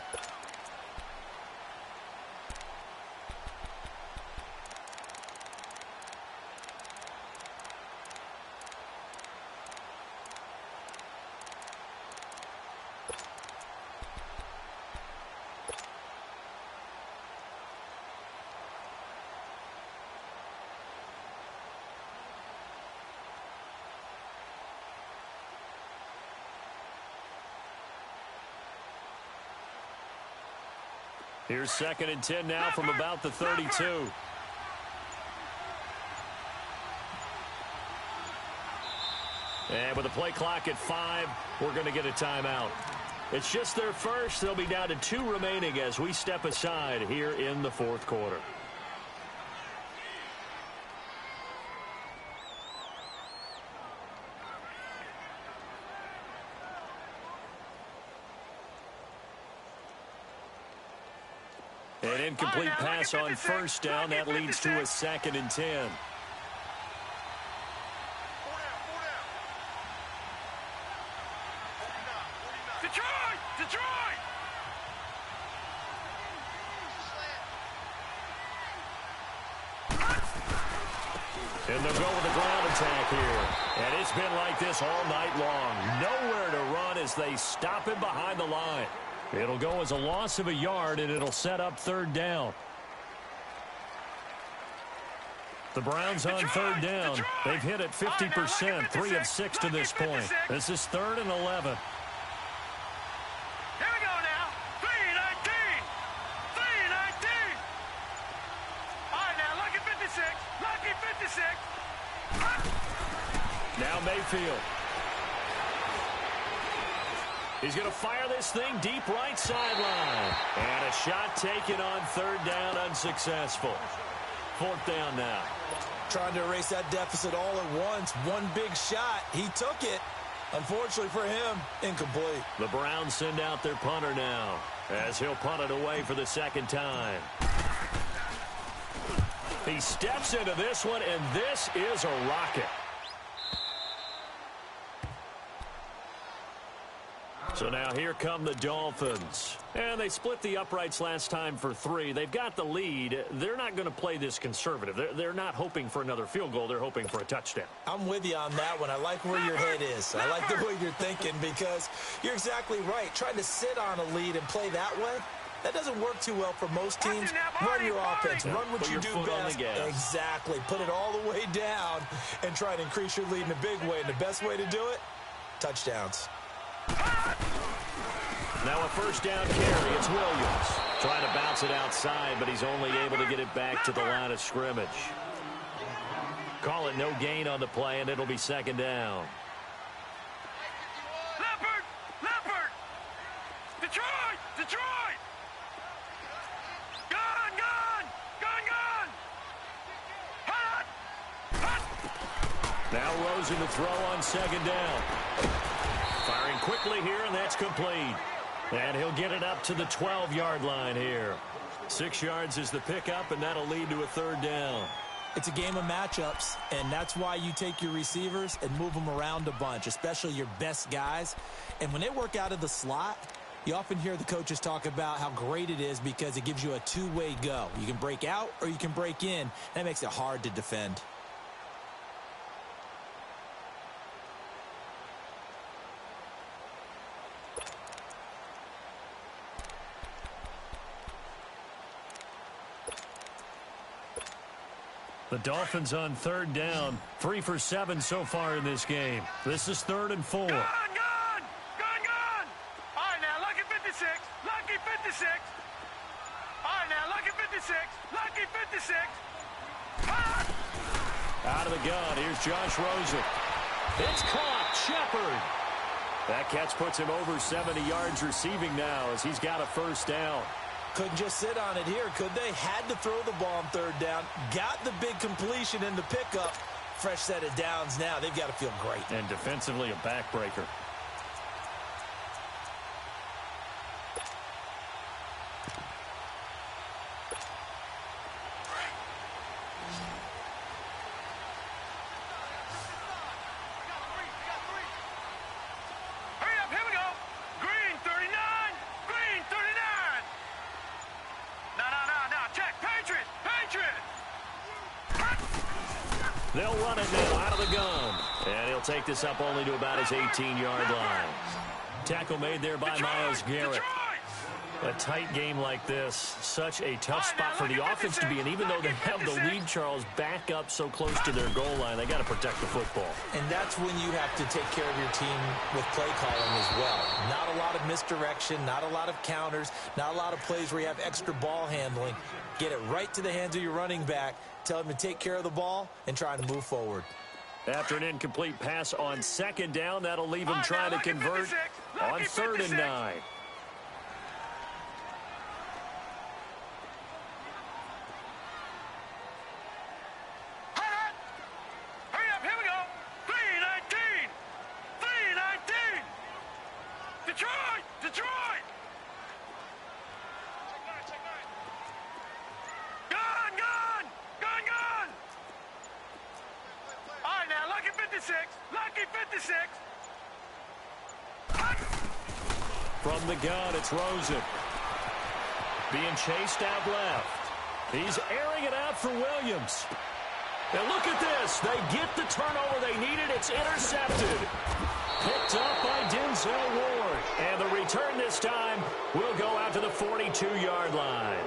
Here's 2nd and 10 now from about the 32. And with the play clock at 5, we're going to get a timeout. It's just their first. They'll be down to 2 remaining as we step aside here in the 4th quarter. An incomplete pass on 1st down. That leads to a 2nd and 10. Detroit! Detroit! And they'll go with the ground attack here. And it's been like this all night long. Nowhere to run as they stop him behind the line. It'll go as a loss of a yard, and it'll set up 3rd down. The Browns on 3rd down. They've hit it 50%, 3 of 6 to this point. This is 3rd and 11. Here we go now. 3-19. 3-19. All right, now, lucky 56. Lucky 56. Now Mayfield. He's going to fire this thing deep right sideline. And a shot taken on 3rd down, unsuccessful. 4th down now. Trying to erase that deficit all at once. One big shot. He took it. Unfortunately for him, incomplete. The Browns send out their punter now as he'll punt it away for the 2nd time. He steps into this one, and this is a rocket. So now here come the Dolphins. And they split the uprights last time for 3. They've got the lead. They're not going to play this conservative. They're not hoping for another field goal. They're hoping for a touchdown. I'm with you on that one. I like where your head is. I like the way you're thinking because you're exactly right. Trying to sit on a lead and play that way, that doesn't work too well for most teams. Run your offense. Run what you do best. Exactly. Put it all the way down and try to increase your lead in a big way. And the best way to do it, touchdowns. Now a first down carry. It's Williams. Trying to bounce it outside, but he's only able to get it back to the line of scrimmage. Call it no gain on the play, and it'll be second down. Leopard! Detroit! Detroit! Gone! Hot! Now Rosen to throw on second down. Firing quickly here, and that's complete. And he'll get it up to the 12-yard line here. 6 yards is the pickup, and that'll lead to a third down. It's a game of matchups, and that's why you take your receivers and move them around a bunch, especially your best guys. And when they work out of the slot, you often hear the coaches talk about how great it is because it gives you a two-way go. You can break out or you can break in. That makes it hard to defend. The Dolphins on third down, 3 for 7 so far in this game. This is 3rd and 4. Gone! All right, now, lucky 56. Lucky 56. All right, now, lucky 56. Lucky 56. Hot! Out of the gun, here's Josh Rosen. It's caught, Shepard. That catch puts him over 70 yards receiving now as he's got a first down. Couldn't just sit on it here, could they? Had to throw the ball on third down. Got the big completion in the pickup. Fresh set of downs now. They've got to feel great. And defensively a backbreaker. Hurry up, here we go. Green 39. Green 39. No. Check. Patriot. They'll run it now out of the gun. And he'll take this up only to about his 18-yard line. Tackle made there by Myles Garrett. A tight game like this, such a tough spot for the offense to be in. Even though they have the lead, Charles, back up so close to their goal line, they got to protect the football. And that's when you have to take care of your team with play calling as well. Not a lot of misdirection, not a lot of counters, not a lot of plays where you have extra ball handling. Get it right to the hands of your running back, tell him to take care of the ball, and try to move forward. After an incomplete pass on second down, that'll leave him trying to convert on 3rd and 9. Detroit! Gone! All right, now, lucky 56. Lucky 56. From the gun, it's Rosen. Being chased out left. He's airing it out for Williams. And look at this. They get the turnover they needed. It's intercepted. Picked up by Denzel Ward. And the return this time will go out to the 42-yard line.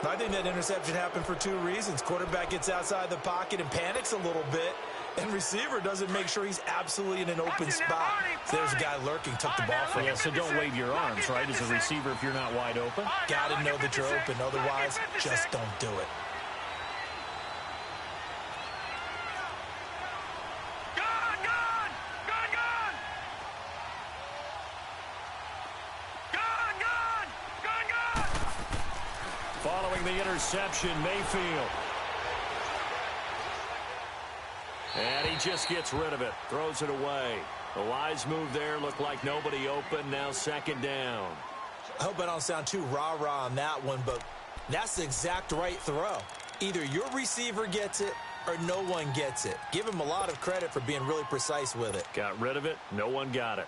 I think that interception happened for 2 reasons. Quarterback gets outside the pocket and panics a little bit. And receiver doesn't make sure he's absolutely in an open spot. So there's a guy lurking, took the ball from him. Yeah, so don't wave your arms, right, as a receiver if you're not wide open. Got to know that you're open. Otherwise, just don't do it. Following the interception, Mayfield. And he just gets rid of it, throws it away. The wise move there, looked like nobody open, now second down. I hope I don't sound too rah-rah on that one, but that's the exact right throw. Either your receiver gets it or no one gets it. Give him a lot of credit for being really precise with it. Got rid of it, no one got it.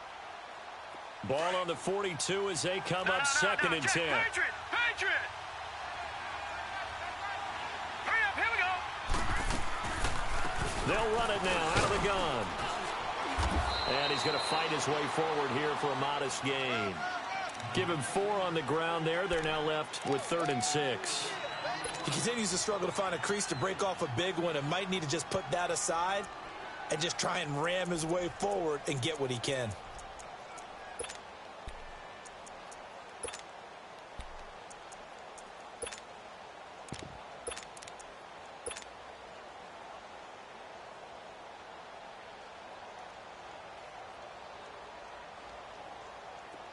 Ball on the 42 as they come up second and 10. Patriot! Patriot! Hurry up, here we go! They'll run it now out of the gun. And he's going to fight his way forward here for a modest gain. Give him 4 on the ground there. They're now left with 3rd and 6. He continues to struggle to find a crease to break off a big one and might need to just put that aside and just try and ram his way forward and get what he can.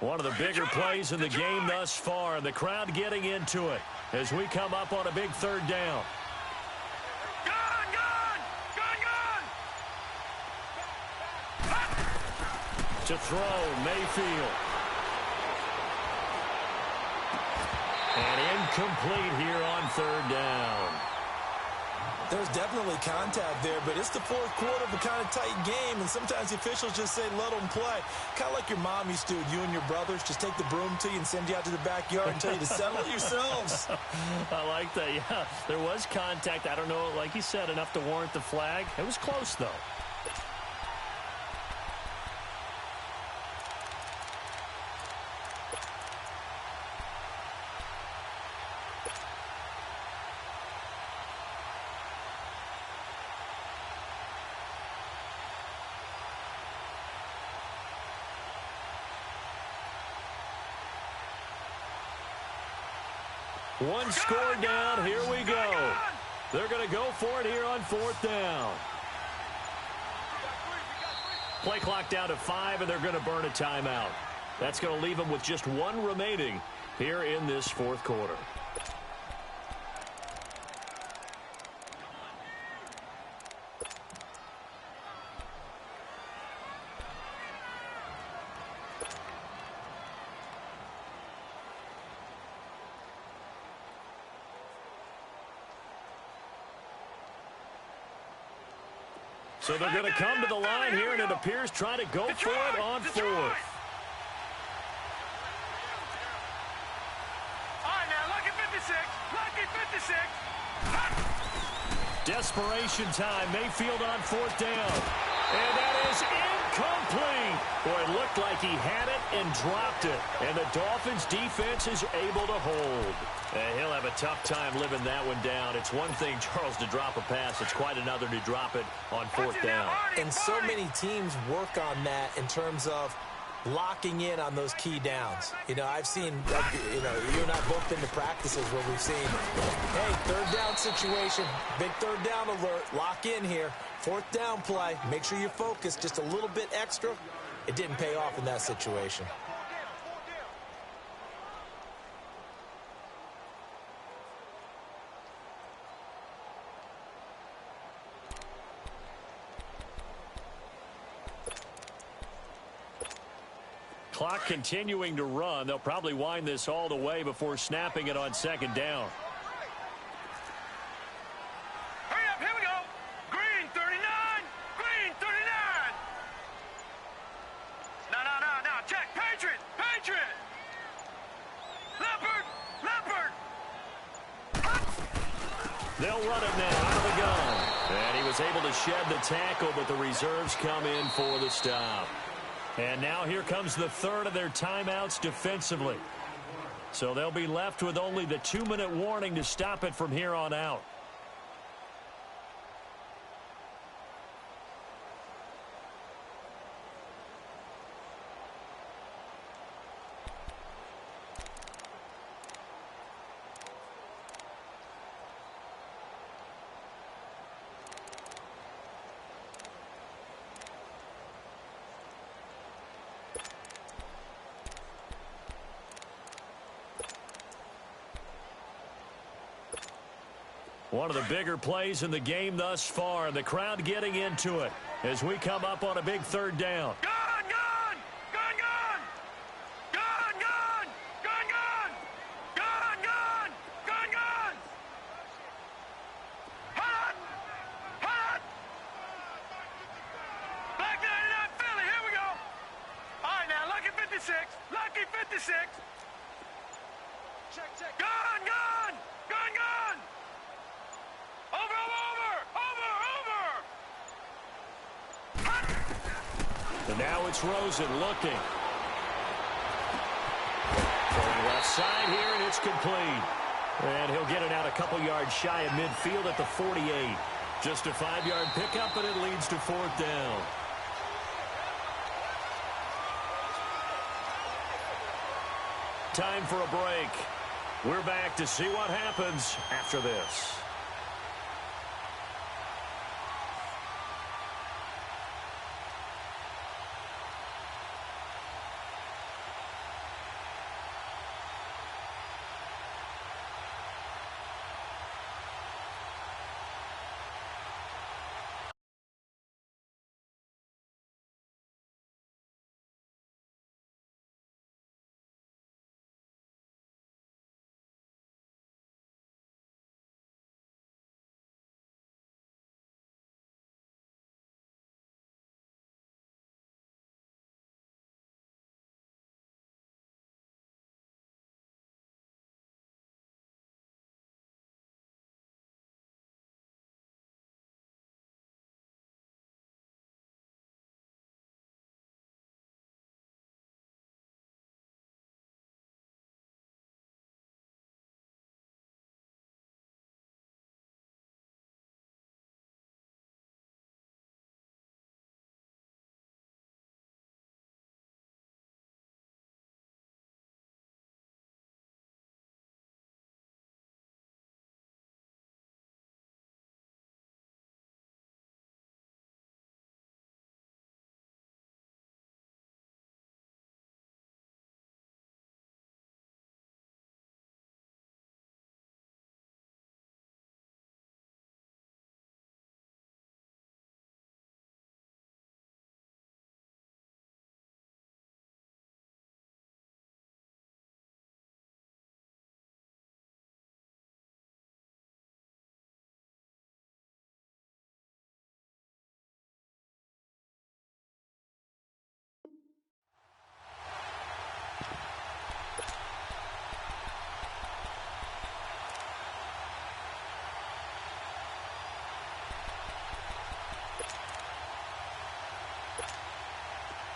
One of the bigger plays in the game thus far, and the crowd getting into it as we come up on a big 3rd down. Gun, gun! Gun, gun! To throw, Mayfield. And incomplete here on 3rd down. There's definitely contact there, but it's the 4th quarter of a kind of tight game, and sometimes the officials just say, let them play. Kind of like your mom used to, you and your brothers, just take the broom to you and send you out to the backyard and tell you to settle it yourselves. I like that, yeah. There was contact. I don't know, like you said, enough to warrant the flag. It was close, though. One score down. Here we go. They're going to go for it here on 4th down. Play clock down to 5, and they're going to burn a timeout. That's going to leave them with just 1 remaining here in this 4th quarter. So they're going to come to the line here, and it appears trying to go for it on 4th. All right, now, lucky 56. Lucky 56. Desperation time. Mayfield on 4th down. And that is incomplete. Boy, it looked like he had it and dropped it. And the Dolphins' defense is able to hold. And he'll have a tough time living that one down. It's one thing, Charles, to drop a pass. It's quite another to drop it on 4th down. And so many teams work on that in terms of locking in on those key downs. You know, I've seen, you and I both been to practices where we've seen, hey, 3rd down situation, big 3rd down alert, lock in here, 4th down play, make sure you're focused just a little bit extra. It didn't pay off in that situation. Clock continuing to run. They'll probably wind this all the way before snapping it on 2nd down. Hurry up, here we go. Green 39. Green 39. No, check. Patriot. Patriot. Leopard. Leopard. They'll run it now out of the gun. And he was able to shed the tackle, but the reserves come in for the stop. And now here comes the 3rd of their timeouts defensively. So they'll be left with only the 2-minute warning to stop it from here on out. One of the bigger plays in the game thus far, and the crowd getting into it as we come up on a big 3rd down. Gun, gun! Gun, gun! Gun, gun! Gun, gun! Gun, gun! Gun, gun! Hot! Hot! Black 99 Philly, here we go! All right, now, lucky 56. 56. Lucky 56. Gone, gone. Gone, gone. Over, over, over, over. And now it's Rosen looking. Going left side here, and it's complete. And he'll get it out a couple yards shy of midfield at the 48. Just a 5-yard pickup, and it leads to 4th down. Time for a break. We're back to see what happens after this.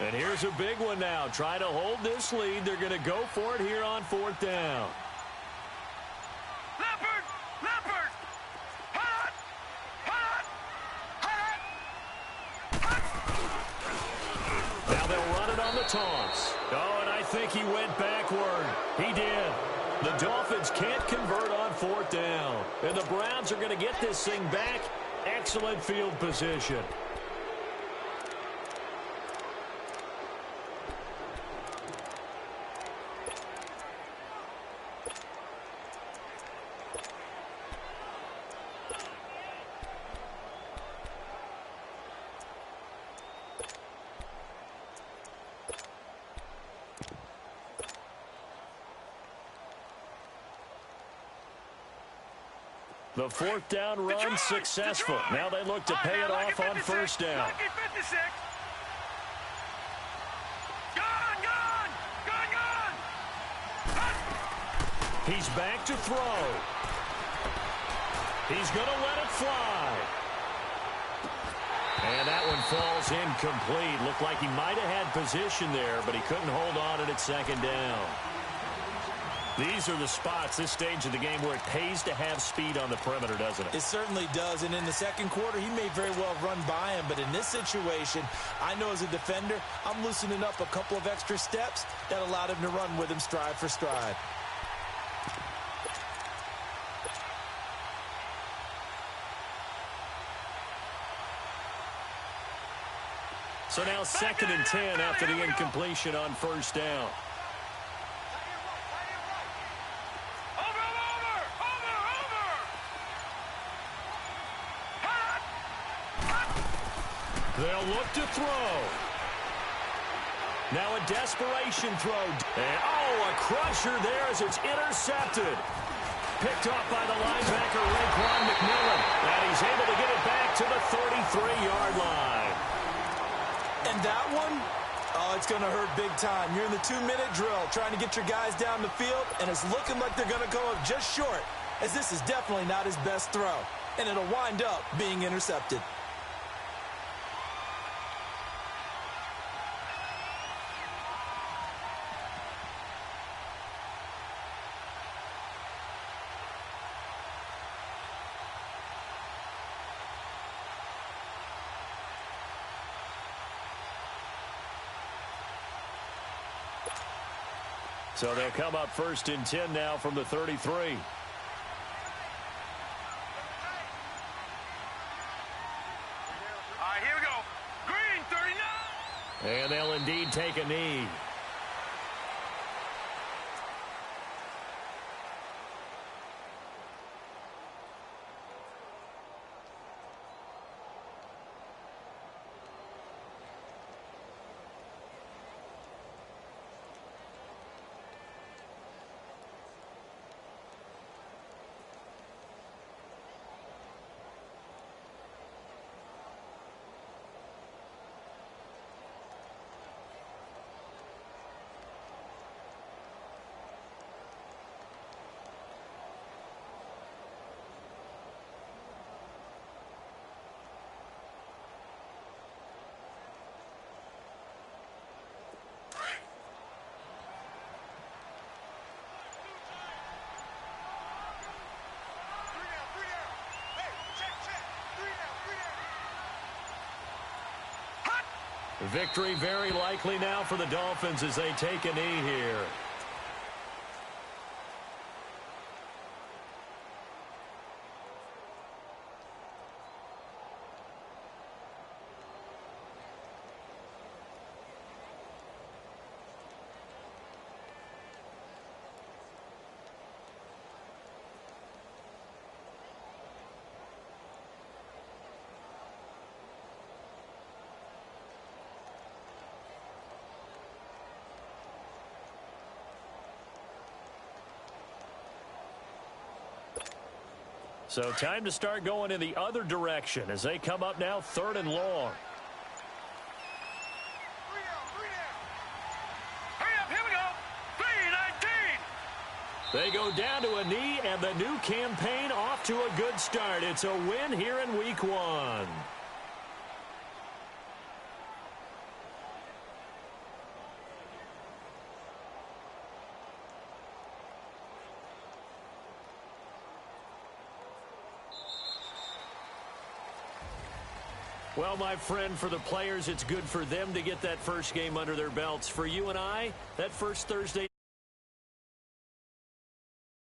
And here's a big one now. Try to hold this lead. They're going to go for it here on 4th down. Leopard! Leopard! Hot! Hot! Hot! Now they'll run it on the taunts. Oh, and I think he went backward. He did. The Dolphins can't convert on 4th down. And the Browns are going to get this thing back. Excellent field position. The 4th down run successful. Now they look to pay it off on 1st down. Lucky 56. Gone, gone, gone, gone. He's back to throw. He's going to let it fly. And that one falls incomplete. Looked like he might have had position there, but he couldn't hold on at 2nd down. These are the spots, this stage of the game, where it pays to have speed on the perimeter, doesn't it? It certainly does, and in the 2nd quarter, he may very well run by him, but in this situation, I know as a defender, I'm loosening up a couple of extra steps that allowed him to run with him stride for stride. So now 2nd and 10 after the incompletion on 1st down. They'll look to throw. Now a desperation throw. And, a crusher there as it's intercepted. Picked off by the linebacker, Raekwon McMillan. And he's able to get it back to the 33-yard line. And that one, Oh, it's going to hurt big time. You're in the 2-minute drill trying to get your guys down the field, and it's looking like they're going to come up just short, as this is definitely not his best throw, and it'll wind up being intercepted. So they'll come up 1st and 10 now from the 33. All right, here we go. Green, 39. And they'll indeed take a knee. Victory very likely now for the Dolphins as they take a knee here. So time to start going in the other direction as they come up now 3rd and long. Hurry up, here we go. 3-19. They go down to a knee, and the new campaign off to a good start. It's a win here in week 1. Well, my friend, for the players, it's good for them to get that first game under their belts. For you and I, that first Thursday